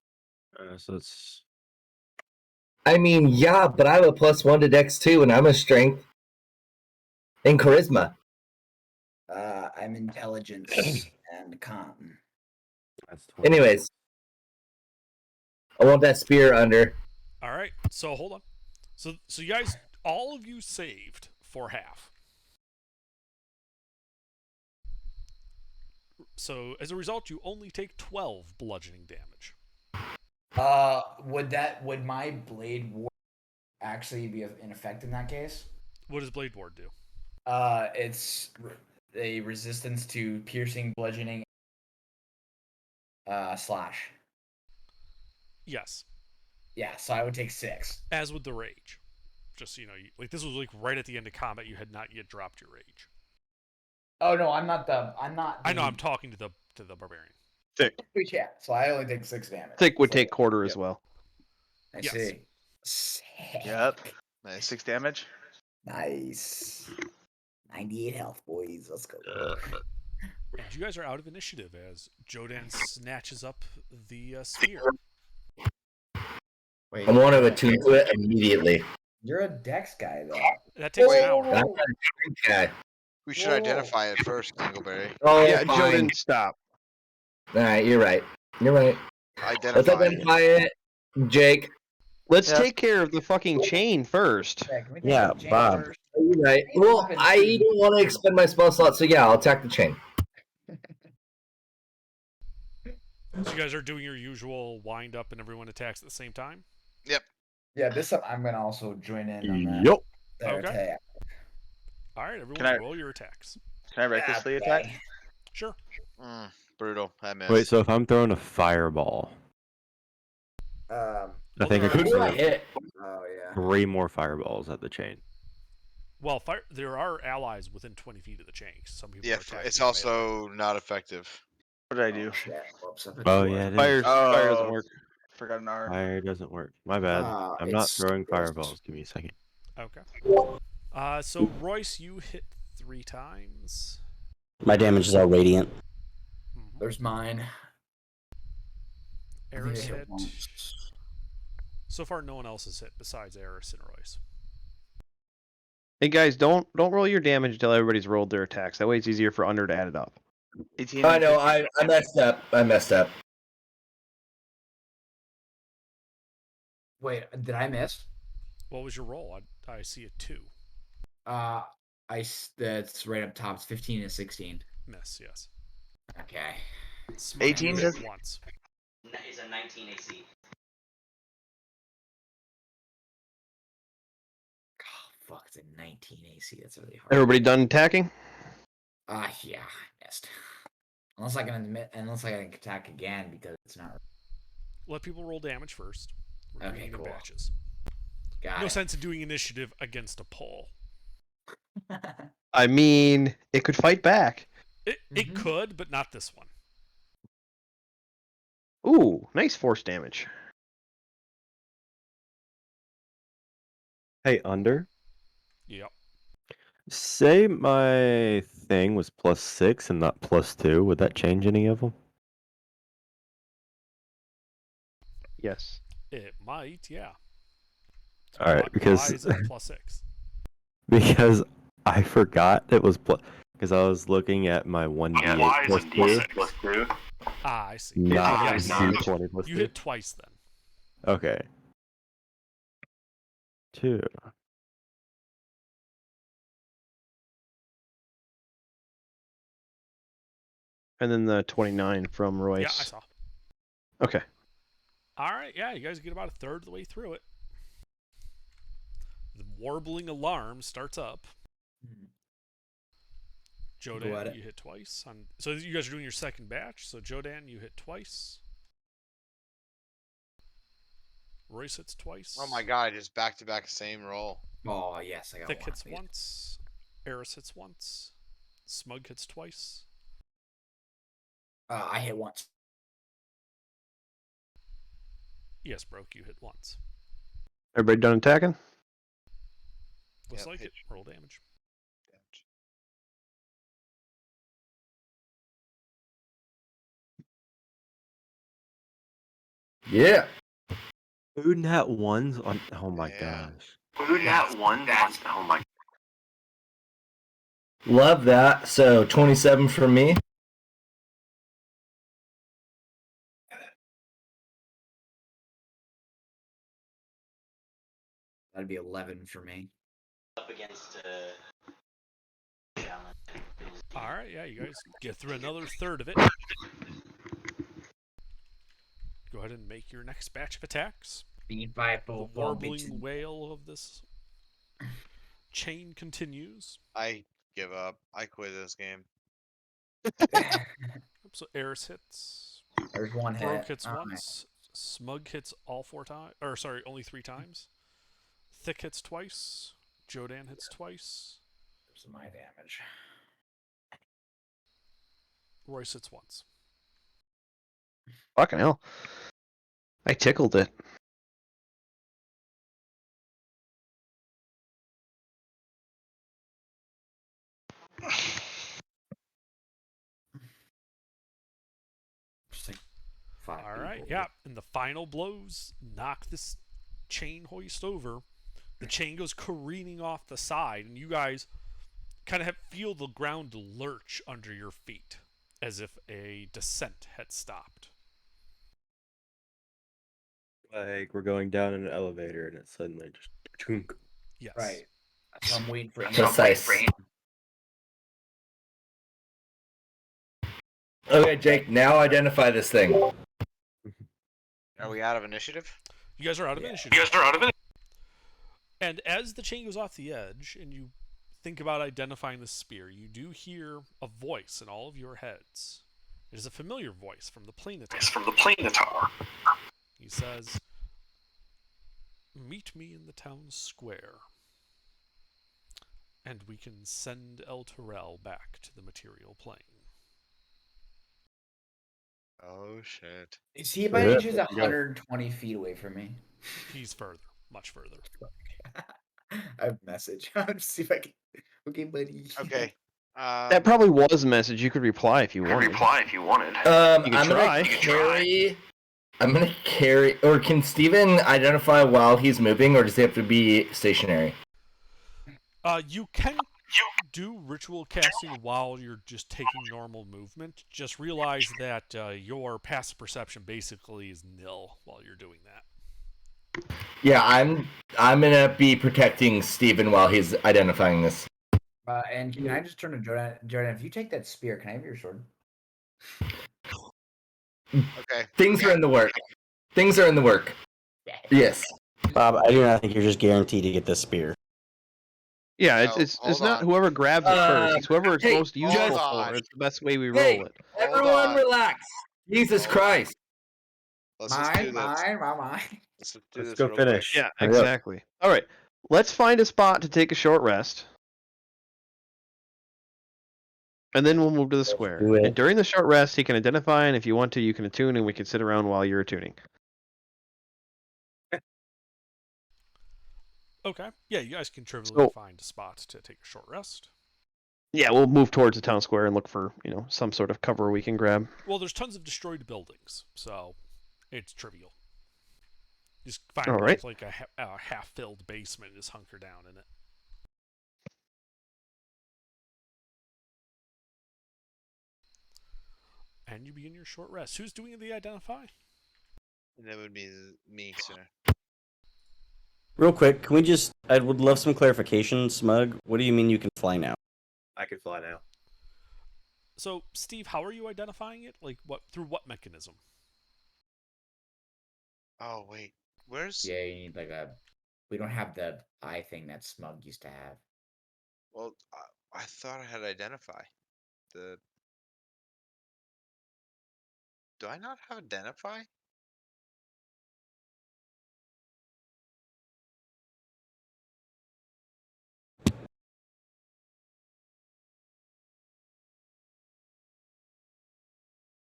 So it's I mean, yeah, but I have a +1 to dex too, and I'm a strength and charisma. I'm intelligence and con. that's 20. Anyways, I want that spear under. All right. So hold on. So you guys, all of you saved for half. So as a result, you only take 12 bludgeoning damage. Would my blade ward actually be in effect in that case? What does Blade Ward do? It's a resistance to piercing, bludgeoning, slash. Yes. Yeah, so I would take 6. As with the rage. Just so you know, like this was like right at the end of combat. You had not yet dropped your rage. Oh no, I'm not. I know. I'm talking to the barbarian. Thick. Yeah, so I only take 6 damage. Thick would So, take quarter as well. I Yes. see. Sick. Yep. Nice 6 damage. Nice. 98 health, boys. Let's go. And you guys are out of initiative as Jodan snatches up the spear. Wait, I want to attune to it immediately. you're a dex guy though. That takes an Wait. hour. I'm not a strength guy. We should Whoa. identify it first, Dingleberry. Oh, Yeah, fine. Jordan, stop. All right, you're right. You're right. Let's Identify it. identify it, Jake. Let's Yep. take care of the fucking chain first. Yeah, can we take Yeah, the chain Bob. first? You're right. Well, I don't want to expend my spell slot, so yeah, I'll attack the chain. So you guys are doing your usual wind up and everyone attacks at the same time? Yeah, this time I'm gonna also join in on that. Yup. that Okay. attack. All right, everyone, Can I- roll your attacks. Can I recklessly Okay. attack? Sure. Brutal. I missed. Wait, so if I'm throwing a fireball, I think I there Who could do I throw hit? Oh yeah. 3 more fireballs at the chain. Well, there are allies within 20 feet of the chain. Some people Yeah, are attacking it's you melee. also not effective. What did I do? Oh, shit. Whoops, I put Oh four. yeah, it is. Fire doesn't Oh. work. Forgot an R. Fire doesn't work. My bad. I'm not it's throwing gross. fireballs. Give me a second. Okay. So Royce, you hit 3 times. My damage is all radiant. Mhm. There's mine. I think I Eris hit hit. once. So far, no one else has hit besides Eris and Royce. Hey guys, don't roll your damage until everybody's rolled their attacks. That way it's easier for Under to add it up. 18. I know. I messed up. I messed up. Wait, did I miss? What was your roll? I see a 2. That's right up top. It's 15 and 16. Miss, yes. Okay. Smite, you 18 hit says- once. Is a 19 AC. Oh, fuck, it's a 19 AC. That's really hard. Everybody done attacking? Yeah, I missed. Unless I can attack again because it's not. Let people roll damage first. We're Okay, doing it in cool. batches. Got No it. sense in doing initiative against a pole. I mean, it could fight back. It Mhm. could, but not this one. Ooh, nice force damage. Hey, Under. Yep. Say my thing was +6 and not +2. Would that change any of them? Yes. It might, yeah. All right, Why because is it +6? because I forgot it was Because I was looking at my 1d8 plus 2, Ah, I see. not Yeah, so d20 plus you 2. hit twice then. Okay. 2. And then the 29 from Royce. Yeah, I saw. Okay. All right, yeah, you guys get about a third of the way through it. The warbling alarm starts up. Go at Jodan, it. you hit twice. So you guys are doing your second batch. So Jodan, you hit twice. Royce hits twice. Oh my god, just back to back same roll. Oh yes, I got Thick one. hits once. Eris hits once. Smug hits twice. I hit once. Yes, Broke, you hit once. Everybody done attacking? Looks Yep, like hit it. Roll damage. Yeah. Food nat ones on. Oh my Yeah. gosh. Oh my. Love that. So 27 for me. That'd be 11 for me. Up against. All right, yeah, you guys get through another third of it. Go ahead and make your next batch of attacks. Beat by The warbling wail of this chain continues. I give up. I quit this game. So Eris hits. There's one hit. Broke hits All right. once. Smug hits all 4 times. Or sorry, only 3 times. Thick hits twice. Jodan hits twice. There's my damage. Royce hits once. Fucking hell. I tickled it. Just like 5 All right, people. yeah. And the final blows knock this chain hoist over. The chain goes careening off the side, and you guys kind of feel the ground lurch under your feet as if a descent had stopped. Like we're going down in an elevator and it suddenly just. Chunk. Yes. Right. So I'm waiting for him. Precise. Okay, Jake, now identify this thing. Are we out of initiative? You guys are out of Yeah. initiative. And as the chain goes off the edge and you think about identifying the spear, you do hear a voice in all of your heads. It is a familiar voice from the Planetower. He says, "Meet me in the town square, and we can send El Terrell back to the material plane." Oh shit. Is he by any chance 120 feet away from me? He's further, much further. I have a message. I'll see if I can. Okay, buddy. Okay. That probably was a message. You could reply if you wanted. You I'm can try. gonna carry. I'm gonna carry. Or can Steven identify while he's moving, or does he have to be stationary? You can do ritual casting while you're just taking normal movement. Just realize that your passive perception basically is nil while you're doing that. Yeah, I'm gonna be protecting Steven while he's identifying this. And can I just turn to Jordan? Jordan, if you take that spear, can I have your sword? Okay. Things are in the work. Things are in the work. Yes. Bob, I do not think you're just guaranteed to get this spear. Yeah, No, it's hold not on. whoever grabs it first. It's whoever it's hey, most useful hold on. for. It's the best way we Hey, roll it. Hold everyone on. relax. Jesus Hold on. Christ. Let's just do this. Mine. Let's just do Let's this go real finish. Yeah, Hurry up. exactly. All right, let's find a spot to take a short rest, and then we'll move to the square. do it. And during the short rest, he can identify, and if you want to, you can attune, and we can sit around while you're attuning. Okay. Yeah, you guys can trivially So- find a spot to take a short rest. Yeah, we'll move towards the town square and look for some sort of cover we can grab. Well, there's tons of destroyed buildings, so it's trivial. Just find All right. like a half-filled basement and just hunker down in it. And you begin your short rest. Who's doing the identify? That would be me, sir. Real quick, can we just? I would love some clarification, Smug. What do you mean you can fly now? I can fly now. So, Steve, how are you identifying it? Like, what through what mechanism? Oh wait, where's? Yeah, you need like a. We don't have the eye thing that Smug used to have. Well, I thought I had identify. The. Do I not have identify?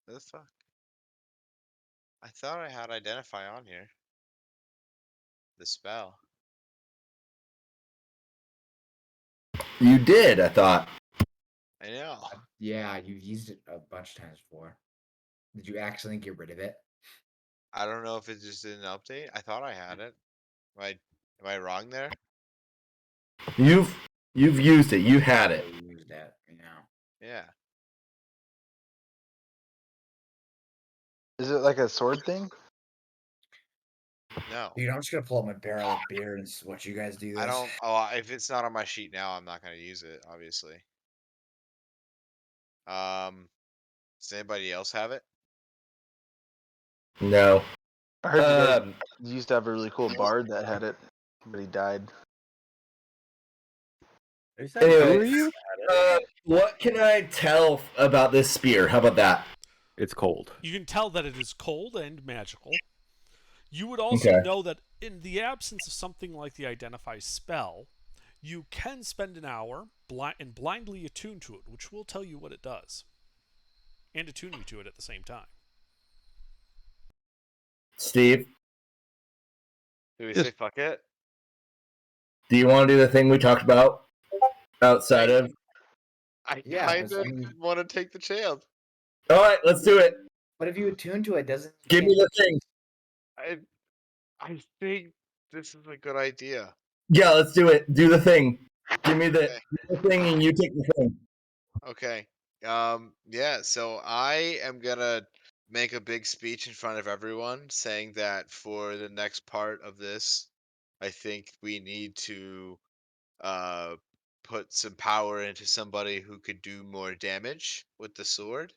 What the fuck? I thought I had identify on here. The spell. You did, I thought. I know. Yeah, you used it a bunch of times before. Did you actually get rid of it? I don't know if it just didn't update. I thought I had it. Am I wrong there? You've used it. You had it. You used that, Yeah. Is it like a sword thing? No. Dude, I'm just gonna pull up my barrel of beer and watch you guys do this. I don't. Oh, if it's not on my sheet now, I'm not gonna use it. Obviously. Does anybody else have it? No. I heard you used to have a really cool bard that had it, but he died. Anyway, Who are you? what can I tell about this spear? How about that? It's cold. You can tell that it is cold and magical. You would also Okay. know that in the absence of something like the identify spell, you can spend an hour and blindly attune to it, which will tell you what it does, and attune you to it at the same time. Steve, Do we Yes. say fuck it? do you want to do the thing we talked about outside of? I Yeah, kind but of I mean- want to take the chance. All right, let's do it. But if you attune to it, doesn't Give me the thing. I think this is a good idea. Yeah, let's do it. Do the thing. Give me Okay. the thing, and you take the thing. Okay. Yeah, so I am gonna make a big speech in front of everyone saying that for the next part of this, I think we need to uh put some power into somebody who could do more damage with the sword.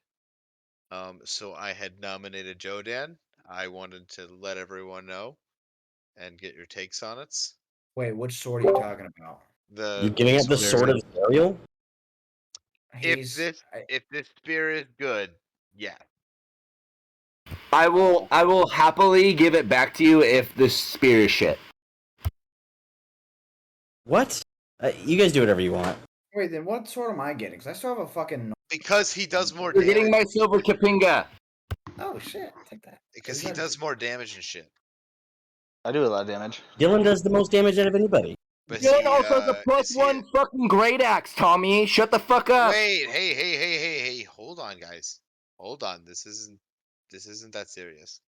So I had nominated Jodan. I wanted to let everyone know and get your takes on it. Wait, which sword are you talking about? You The giving up the sword sword of Zariel? He's if this spear is good, yeah. I will happily give it back to you if the spear is shit. What? You guys do whatever you want. Wait, then what sword am I getting? Because I still have a fucking. Because he does more You're getting damage. my silver Kapinga. Oh shit! Take that. Because Is he that- does more damage and shit. I do a lot of damage. Dylan does the most damage out of anybody. But Dylan he, also has a plus is he- one fucking great axe, Tommy. Shut the fuck up. Wait, hey! Hold on, guys. Hold on. This isn't that serious.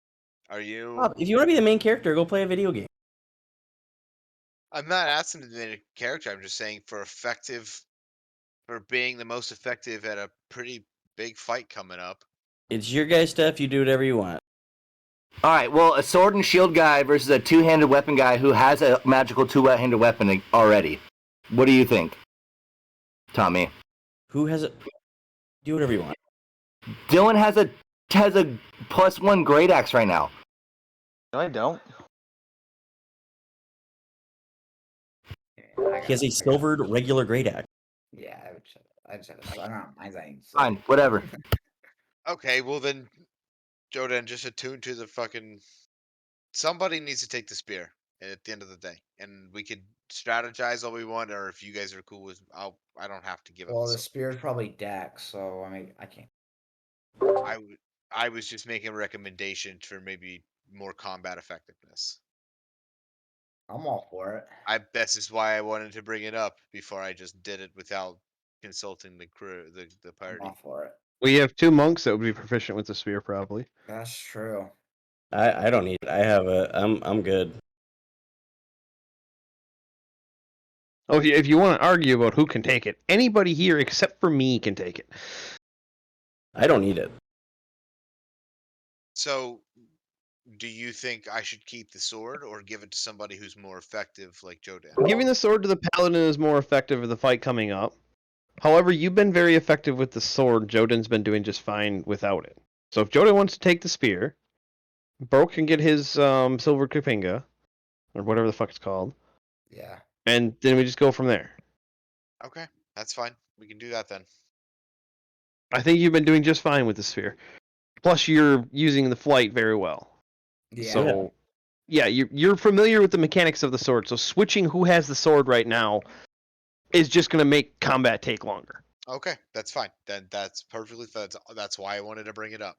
Are you? Bob, if you want to be the main character, go play a video game. I'm not asking to be a character. I'm just saying for being the most effective at a pretty big fight coming up. It's your guys' stuff. You do whatever you want. All right, well, a sword and shield guy versus a two-handed weapon guy who has a magical two-handed weapon already. What do you think, Tommy? Who has it? Do whatever you want. Dylan has a plus one great axe right now. No, I don't. Yeah, He has a silvered regular great axe. Yeah, I just have it. I don't know. Mine's like. Fine, whatever. Okay, well then, Jodan, just attune to the fucking. Somebody needs to take the spear at the end of the day, and we could strategize all we want, or if you guys are cool with, I don't have to give up. Well, the the sword. spear's probably Dex, so I mean, I can't. I was just making a recommendation for maybe more combat effectiveness. I'm all for it. This is why I wanted to bring it up before I just did it without consulting the crew, the I'm party. all for it. We have 2 monks that would be proficient with the spear, probably. That's true. I don't need it. I have a. I'm good. Oh, if you want to argue about who can take it, anybody here except for me can take it. I don't need it. So, do you think I should keep the sword or give it to somebody who's more effective, like Jodan? Giving the sword to the paladin is more effective in the fight coming up. However, you've been very effective with the sword. Jodan's been doing just fine without it. So if Jodan wants to take the spear, Broke can get his silver Kupinga, or whatever the fuck it's called, Yeah. and then we just go from there. Okay, that's fine. We can do that then. I think you've been doing just fine with the sphere. Plus, you're using the flight very well. Yeah. So, yeah, you're familiar with the mechanics of the sword. So switching who has the sword right now is just going to make combat take longer. Okay, that's fine. Then that's perfectly. That's why I wanted to bring it up.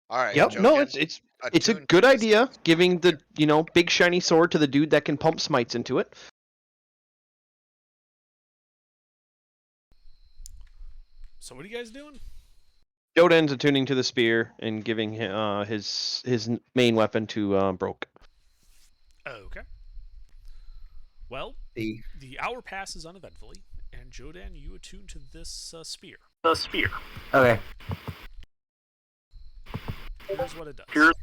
All right, Yep. No, Jodan, it's a attune good to this idea. spear. Giving the big shiny sword to the dude that can pump smites into it. So what are you guys doing? Jodan's attuning to the spear and giving his main weapon to Broke. Okay. Well, The the hour passes uneventfully, and Jodan, you attune to this spear. Okay. Here's what it does.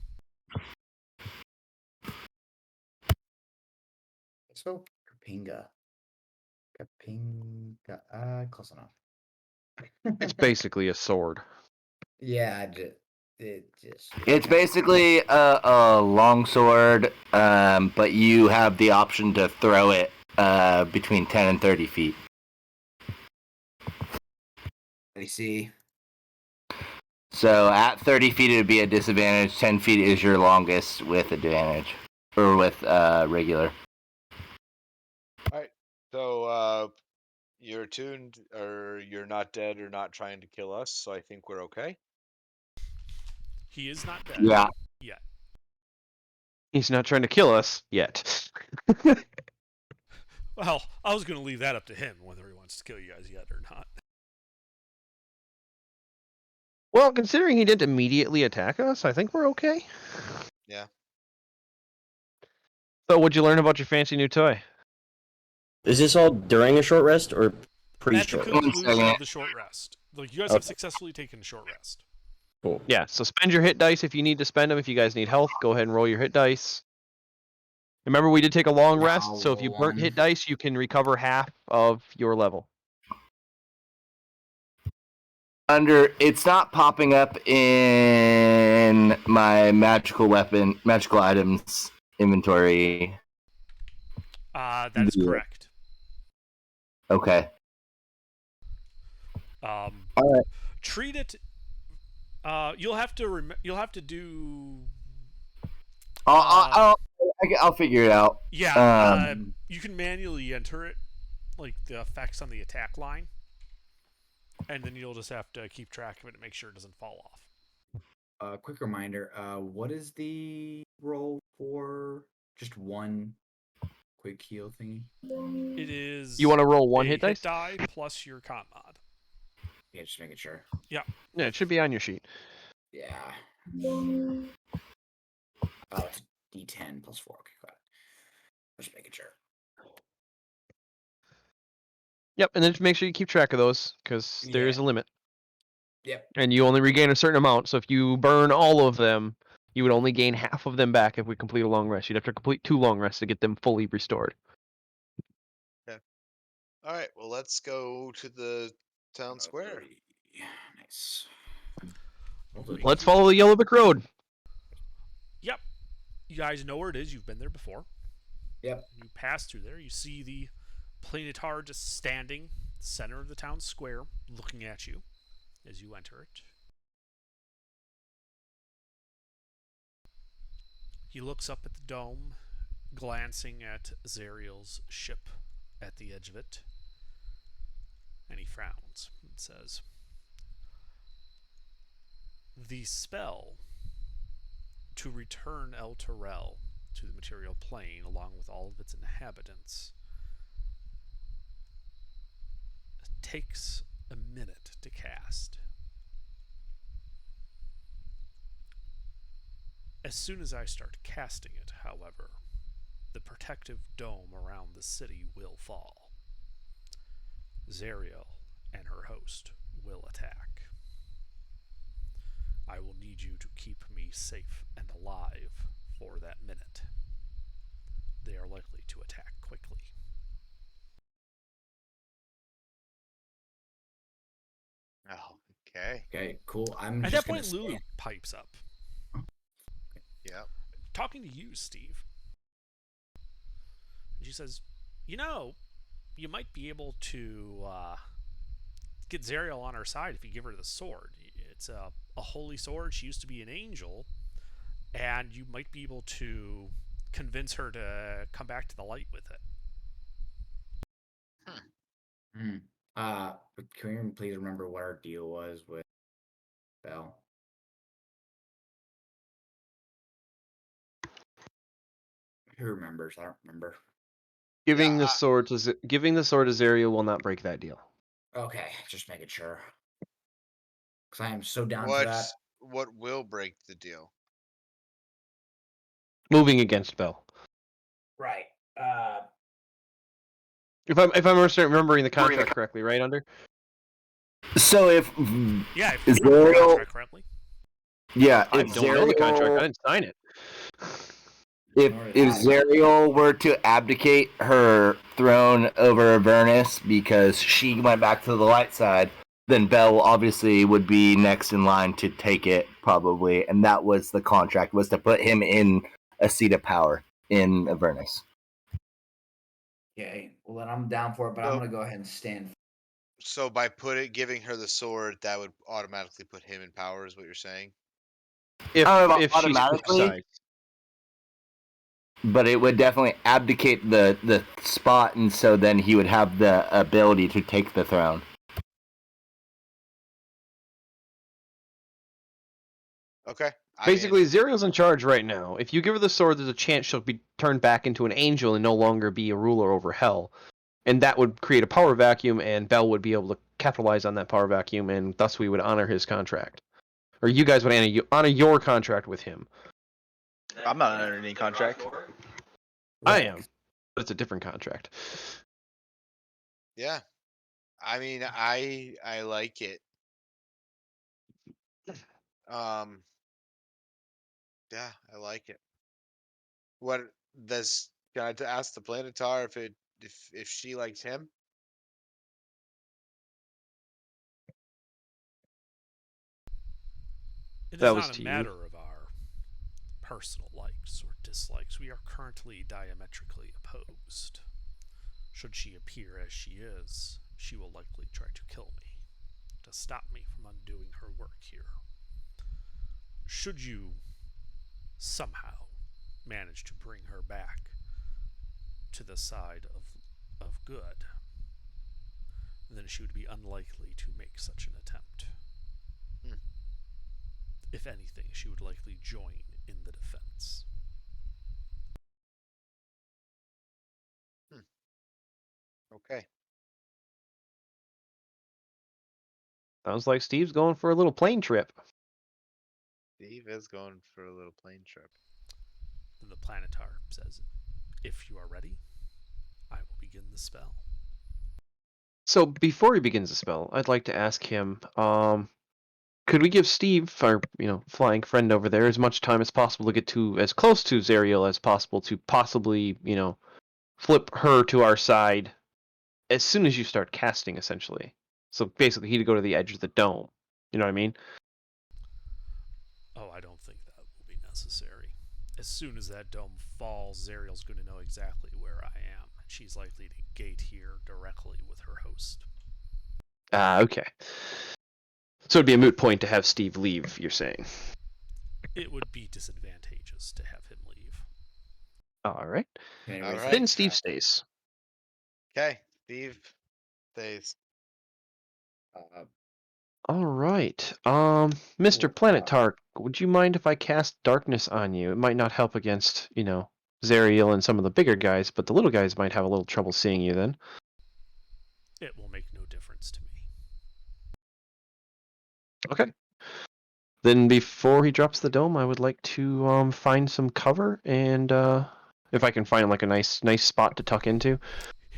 so Kapinga. Close enough. It's basically a sword. Yeah, it just. It's basically a longsword, but you have the option to throw it between 10 and 30 feet. I see. So at 30 feet, it would be a disadvantage. 10 feet is your longest with advantage. Or with regular. All right. So you're attuned, or you're not dead, or not trying to kill us. So I think we're okay. He is not dead Yeah. yet. He's not trying to kill us yet. Well, I was going to leave that up to him, whether he wants to kill you guys yet or not. Well, considering he didn't immediately attack us, I think we're okay. Yeah. So, what'd you learn about your fancy new toy? Is this all during a short rest or At the pre-short? conclusion of the short rest. Like, you guys have Okay. successfully taken a short rest. Cool. Yeah, so spend your hit dice if you need to spend them. If you guys need health, go ahead and roll your hit dice. Remember, we did take a long Yeah, rest, I'll so if you roll burnt one. hit dice, you can recover half of your level. It's not popping up in my magical items inventory. That is Yeah. correct. Okay. All right. Treat it. You'll have to do. I'll figure it out. Yeah. You can manually enter it, like the effects on the attack line, and then you'll just have to keep track of it and make sure it doesn't fall off. Quick reminder. What is the roll for just one quick heal thingy? It is. You want to roll a one hit dice? die plus your con mod. Yeah, just making sure. Yeah, it should be on your sheet. Yeah. Oh, it's D10 plus 4. Okay, got it. Just making sure. Yep, and then just make sure you keep track of those, because there is a limit. Yep. And you only regain a certain amount, so if you burn all of them, you would only gain half of them back if we complete a long rest. You'd have to complete 2 long rests to get them fully restored. All right. Well, let's go to the town square. Nice. Let's follow the Yellow Brick Road. Yep. You guys know where it is. You've been there before. Yep. You pass through there. You see the Planetar just standing center of the town square, looking at you as you enter it. He looks up at the dome, glancing at Zariel's ship at the edge of it, and he frowns and says, "The spell to return El Terrell to the material plane along with all of its inhabitants takes a minute to cast. As soon as I start casting it, however, the protective dome around the city will fall. Zariel and her host will attack. I will need you to keep me safe and alive for that minute. They are likely to attack quickly. Oh, okay. Okay, cool. I'm At just that gonna point, Lulu stand. pipes up, Yep. talking to you, Steve. And she says, "You know, you might be able to get Zariel on our side if you give her the sword. It's a holy sword. She used to be an angel, and you might be able to convince her to come back to the light with it." Hmm. But can we please remember what our deal was with Bell? Who remembers? I don't remember. Giving Yeah, the sword to Zariel will not break that deal. Okay, just making sure. Because I am so down for what that. what will break the deal? Moving against Bell. Right. If I'm remembering the contract correctly, right, Under? So if Yeah, if you remember the Zariel, contract correctly. yeah, I if don't know the contract. I Zariel, didn't sign it. if Zariel were to abdicate her throne over Avernus because she went back to the light side, then Bell obviously would be next in line to take it, probably. And that was the contract, was to put him in a seat of power in Avernus. Okay, well then I'm down for it, but I'm So, gonna go ahead and stand. so by giving her the sword, that would automatically put him in power, is what you're saying? If I don't know about if she switched automatically, sides. but it would definitely abdicate the spot, and so then he would have the ability to take the throne. Okay. Basically, Zariel's in charge right now. If you give her the sword, there's a chance she'll be turned back into an angel and no longer be a ruler over hell. And that would create a power vacuum, and Bell would be able to capitalize on that power vacuum, and thus we would honor his contract. Or you guys would honor your contract with him. I'm not under any contract. I am. But it's a different contract. Yeah. I mean, I like it. Um. Yeah, I like it. What does Can I ask the Planetar if she likes him? It is That was not a to you. matter of our personal likes or dislikes. We are currently diametrically opposed. Should she appear as she is, she will likely try to kill me, to stop me from undoing her work here. Should you somehow manage to bring her back to the side of good, then she would be unlikely to make such an attempt. Hmm. If anything, she would likely join in the defense. Okay. Sounds like Steve's going for a little plane trip. Steve is going for a little plane trip. Then the Planetar says, "If you are ready, I will begin the spell." So before he begins the spell, I'd like to ask him, could we give Steve, our flying friend over there, as much time as possible to get to as close to Zariel as possible to possibly, flip her to our side as soon as you start casting, essentially. So basically, he'd go to the edge of the dome. You know what I mean? Oh, I don't think that will be necessary. As soon as that dome falls, Zariel's going to know exactly where I am. She's likely to gate here directly with her host. Okay. So it'd be a moot point to have Steve leave, you're saying? It would be disadvantageous to have him leave. All right. All right. Then Steve stays. Okay. Steve stays. All right. Mr. Planetar, would you mind if I cast darkness on you? It might not help against, Zariel and some of the bigger guys, but the little guys might have a little trouble seeing you then. It will make no difference to me. Okay. Then before he drops the dome, I would like to find some cover and if I can find like a nice spot to tuck into.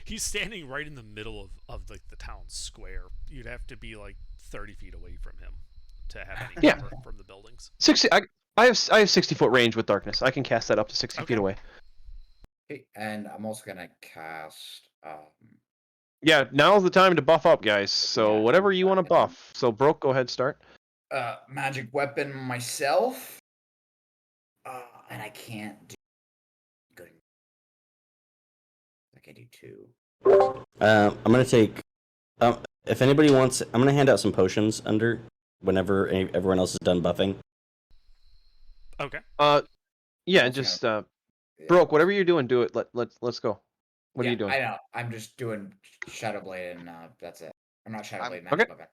He's standing right in the middle of like the town square. You'd have to be like 30 feet away from him to have any Yeah. cover from the buildings. 60. I have 60-foot range with darkness. I can cast that up to 60 feet Okay. away. Okay, and I'm also gonna cast. Yeah, now's the time to buff up, guys. So Yeah, whatever you want to buff. So Broke, go ahead, start. Magic weapon myself. And I can't do good. I can do 2. I'm gonna take. If anybody wants, I'm gonna hand out some potions under whenever everyone else is done buffing. Okay. Yeah, Also just Yeah. Broke, whatever you're doing, do it. Let's go. What are Yeah, you doing? I know. I'm just doing Shadowblade and that's it. I'm not Shadowblade, I'm- magic Okay. weapon.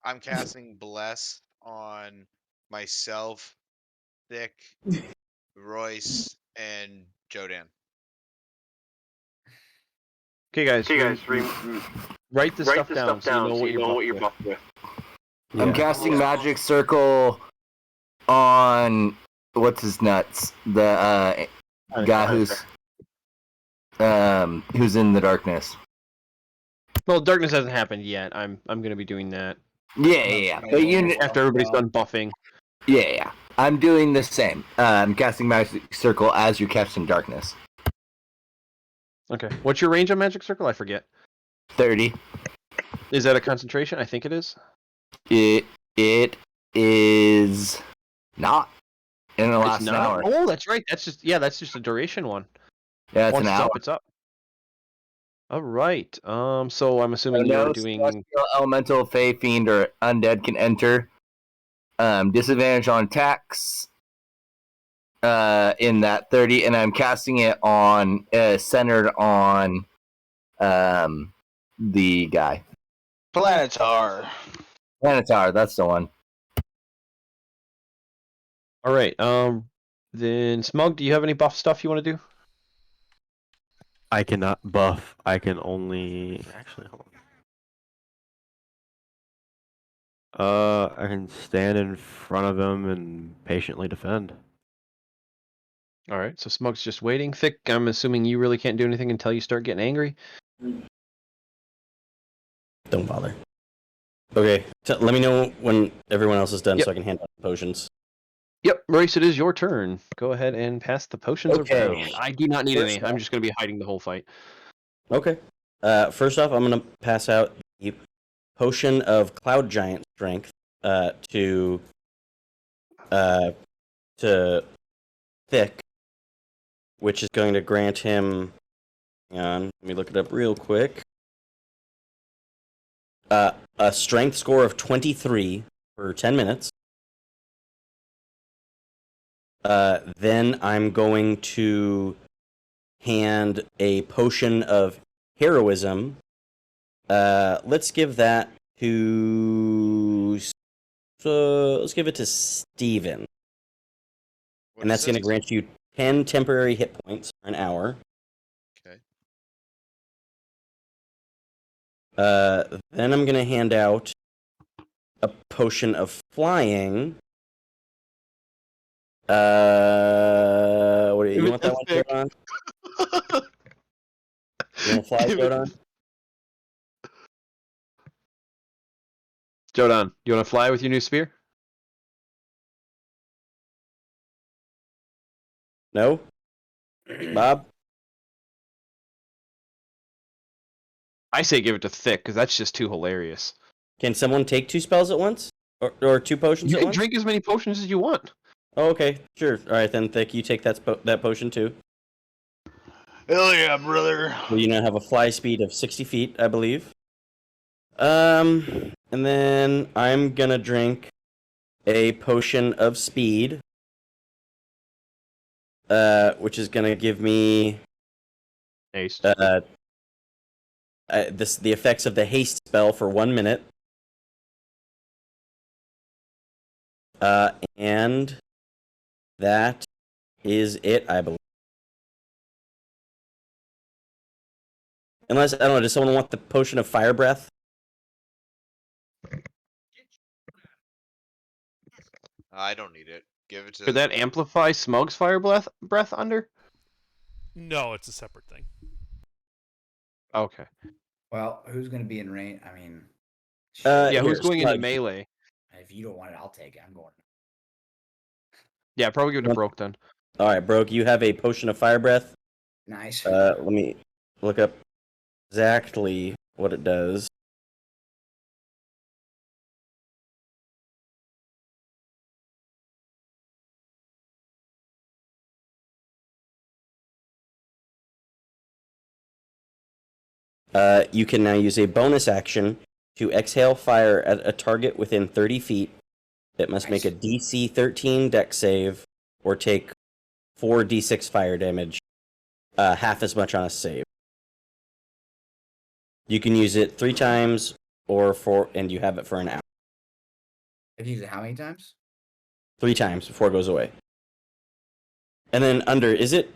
I'm casting Bless on myself, Thick, Royce, and Jodan. Okay, guys. Write this stuff down so you know what you're buffed with. I'm casting Magic Circle on what's his nuts, the guy who's in the darkness. Well, darkness hasn't happened yet. I'm gonna be doing that Yeah. But after everybody's done buffing. Yeah. I'm doing the same. I'm casting Magic Circle as you're casting Darkness. Okay. What's your range on Magic Circle? I forget. 30. Is that a concentration? I think it is. It is not. In the last It's not? hour. Oh, that's right. That's just a duration one. Yeah, it's Once an it's hour. up, it's up. All right. So I'm assuming you're doing. Celestial, Elemental, Fey, Fiend, or Undead can enter. Disadvantage on attacks. In that 30, and I'm casting it on centered on the guy. Planetar. Planetar, that's the one. All right. Then Smug, do you have any buff stuff you want to do? I cannot buff. I can only actually hold on. I can stand in front of him and patiently defend. All right. So Smug's just waiting. Thick, I'm assuming you really can't do anything until you start getting angry. Don't bother. Okay, let me know when everyone else is done Yep. so I can hand out the potions. Yep, Royce, it is your turn. Go ahead and pass the potions Okay. around. I do not need First any. I'm off- just going to be hiding the whole fight. Okay. First off, I'm gonna pass out the potion of Cloud Giant Strength to Thick, which is going to grant him. Hang on, let me look it up real quick. A strength score of 23 for 10 minutes. Then I'm going to hand a potion of heroism. Let's give that to. Let's give it to Steven. What And is that's going to this? grant you 10 temporary hit points for an hour. Okay. Then I'm going to hand out a potion of flying. What do you want that one, Thick. Jodan? You want to fly, Jodan? Jodan, do you want to fly with your new spear? No? Bob? I say give it to Thick, because that's just too hilarious. Can someone take 2 spells at once? Or 2 potions You at can once? drink as many potions as you want. Oh, okay, sure. All right, then, Thick, you take that potion too. Hell yeah, brother. Well, you now have a fly speed of 60 feet, I believe. And then I'm gonna drink a potion of speed, which is gonna give me Haste. the effects of the haste spell for 1 minute. And that is it, I believe. Unless, I don't know, does someone want the potion of fire breath? I don't need it. Give it to. Could that amplify Smug's fire breath under? No, it's a separate thing. Okay. Well, who's gonna be in range? I mean, Yeah, Here, who's going into Smug. melee? If you don't want it, I'll take it. I'm going. Yeah, probably give it to Yep. Broke then. All right, Broke, you have a potion of fire breath. Nice. Let me look up exactly what it does. You can now use a bonus action to exhale fire at a target within 30 feet. It must make a DC 13 dex save or take 4d6 fire damage, half as much on a save. You can use it 3 times and you have it for an hour. I've used it how many times? 3 times before it goes away. And then under, is it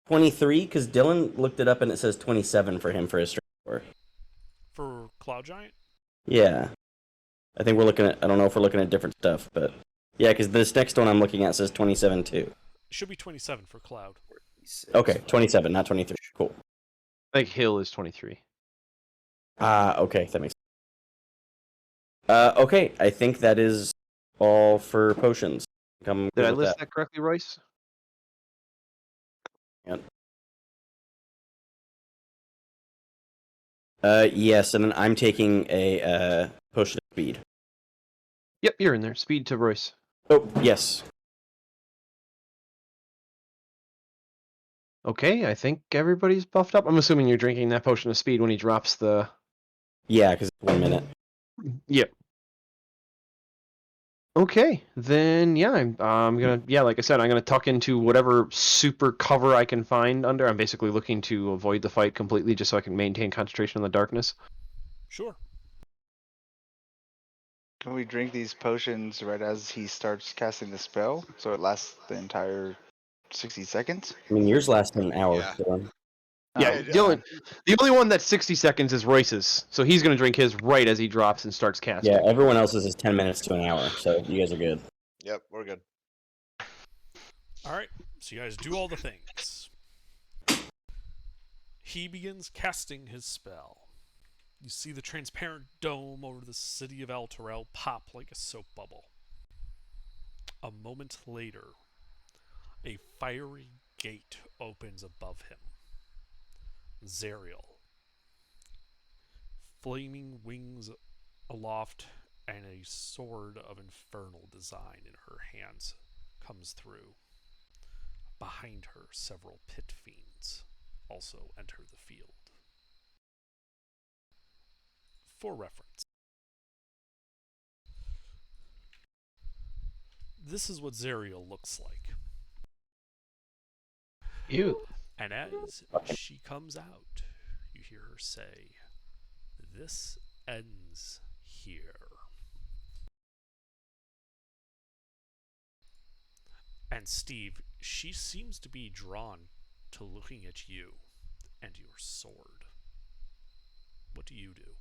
23? Because Dylan looked it up and it says 27 for him for his strength score. For Cloud Giant? Yeah. I think we're looking at, I don't know if we're looking at different stuff, but yeah, because this next one I'm looking at says 27 too. It should be 27 for Cloud. Okay, 27, not 23. Cool. I think Hill is 23. Okay, that makes sense. Okay, I think that is all for potions. I'm Did good I with list that. that correctly, Royce? Yes, and then I'm taking a potion of speed. Yep, you're in there. Speed to Royce. Oh, yes. Okay, I think everybody's buffed up. I'm assuming you're drinking that potion of speed when he drops the... Yeah, because it's 1 minute. Yep. Okay, then yeah, I'm gonna like I said, I'm gonna tuck into whatever super cover I can find under. I'm basically looking to avoid the fight completely, just so I can maintain concentration in the darkness. Sure. Can we drink these potions right as he starts casting the spell, so it lasts the entire 60 seconds? I mean, yours lasted an hour. Yeah. Dylan. Yeah, Oh, the only one that's 60 seconds is Royce's, so he's gonna drink his right as he drops and starts casting. Yeah, everyone else's is 10 minutes to an hour, so you guys are good. Yep, we're good. Alright, so you guys do all the things. He begins casting his spell. You see the transparent dome over the city of Elturel pop like a soap bubble. A moment later, a fiery gate opens above him. Zerial, flaming wings aloft and a sword of infernal design in her hands, comes through. Behind her, several pit fiends also enter the field. For reference, this is what Zerial looks like. Ew. And as she comes out, you hear her say, "This ends here." And Steve, she seems to be drawn to looking at you and your sword. What do you do?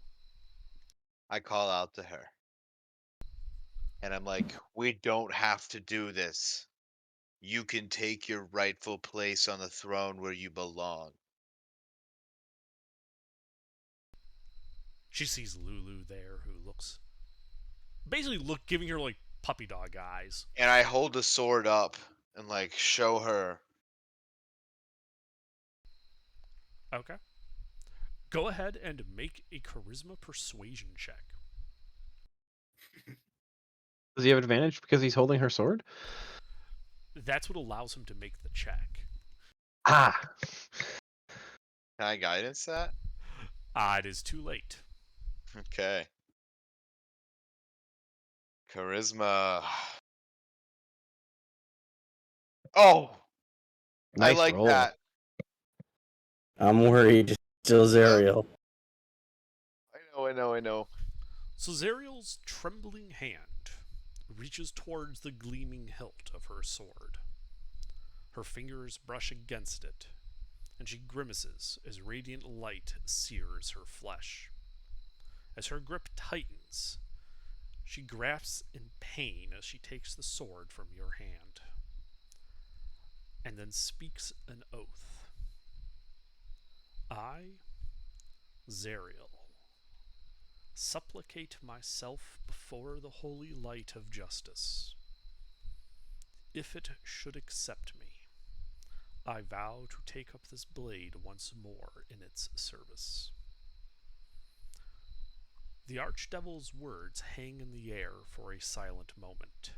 I call out to her. And I'm like, we don't have to do this. You can take your rightful place on the throne where you belong. She sees Lulu there, who looks basically giving her like puppy dog eyes. And I hold the sword up and like show her. Okay. Go ahead and make a charisma persuasion check. Does he have advantage because he's holding her sword? That's what allows him to make the check. Ah. Can I guidance that? It is too late. Okay. Charisma. Oh, I Nice like roll. that. I'm worried. Still Zerial. I know. So Zerial's trembling hand reaches towards the gleaming hilt of her sword. Her fingers brush against it, and she grimaces as radiant light sears her flesh. As her grip tightens, she grasps in pain as she takes the sword from your hand, and then speaks an oath. I, Zerial, supplicate myself before the holy light of justice. If it should accept me, I vow to take up this blade once more in its service. The Archdevil's words hang in the air for a silent moment,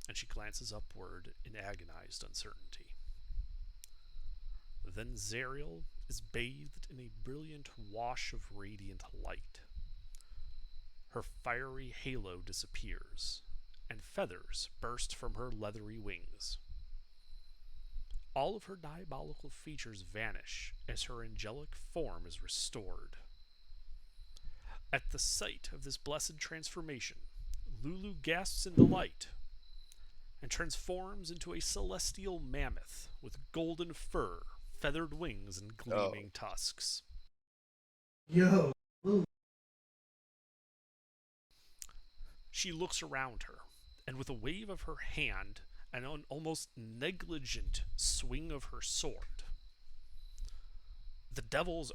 and she glances upward in agonized uncertainty. Then Zariel is bathed in a brilliant wash of radiant light. Her fiery halo disappears, and feathers burst from her leathery wings. All of her diabolical features vanish as her angelic form is restored. At the sight of this blessed transformation, Lulu gasps in delight and transforms into a celestial mammoth with golden fur, feathered wings, and gleaming tusks. Yo. She looks around her, and with a wave of her hand and an almost negligent swing of her sword, the devils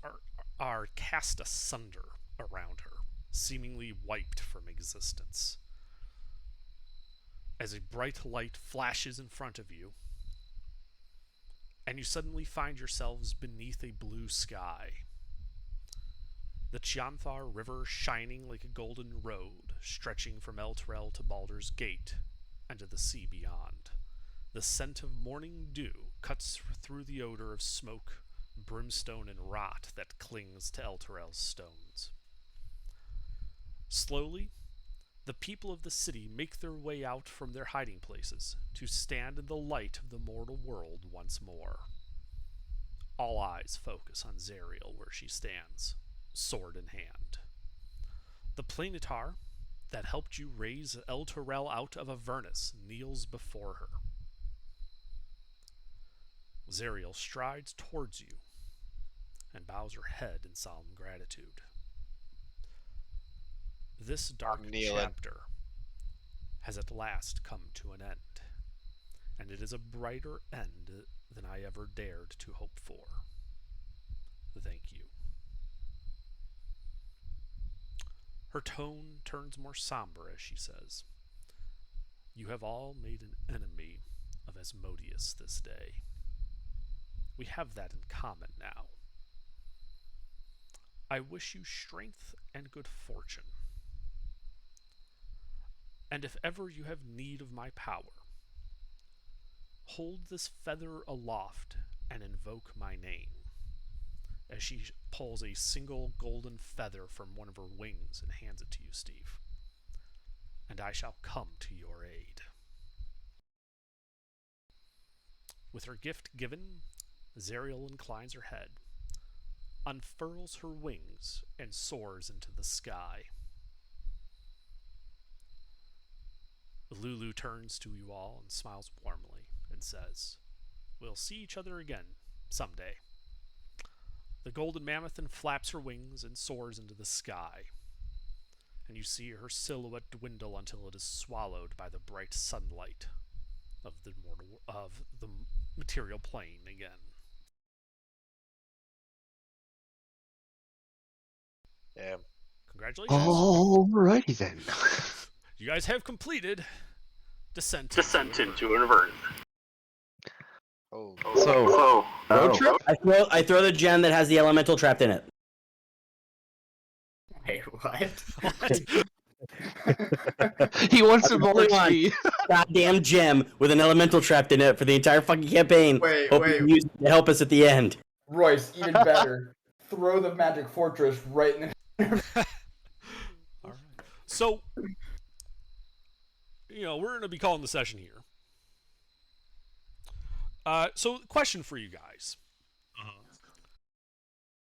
are cast asunder around her, seemingly wiped from existence. As a bright light flashes in front of you, and you suddenly find yourselves beneath a blue sky. The Chianthar River shining like a golden road, stretching from Elturel to Baldur's Gate, and to the sea beyond. The scent of morning dew cuts through the odor of smoke, brimstone, and rot that clings to Elturel's stones. Slowly, the people of the city make their way out from their hiding places to stand in the light of the mortal world once more. All eyes focus on Zariel where she stands, sword in hand. The planetar that helped you raise Elturel out of Avernus kneels before her. Zariel strides towards you and bows her head in solemn gratitude. This dark chapter has at last come to an end, and it is a brighter end than I ever dared to hope for. Thank you. Her tone turns more somber as she says, You have all made an enemy of Asmodeus this day. We have that in common now. I wish you strength and good fortune. And if ever you have need of my power, hold this feather aloft and invoke my name. As she pulls a single golden feather from one of her wings and hands it to you, Steve. And I shall come to your aid. With her gift given, Zariel inclines her head, unfurls her wings, and soars into the sky. Lulu turns to you all and smiles warmly and says, We'll see each other again someday. The golden mammoth then flaps her wings and soars into the sky, and you see her silhouette dwindle until it is swallowed by the bright sunlight of the material plane again. Yeah. Congratulations. Alrighty then. You guys have completed Descent into Avernus. Oh. So, road trip? I throw the gem that has the elemental trapped in it. Wait, what? What? He wants That's some the more only one. XP. Goddamn gem with an elemental trapped in it for the entire fucking campaign. Wait, Hope you can use it to help us at the end. Royce, even better. Throw the magic fortress right in the... All right. So, we're going to be calling the session here. So, question for you guys.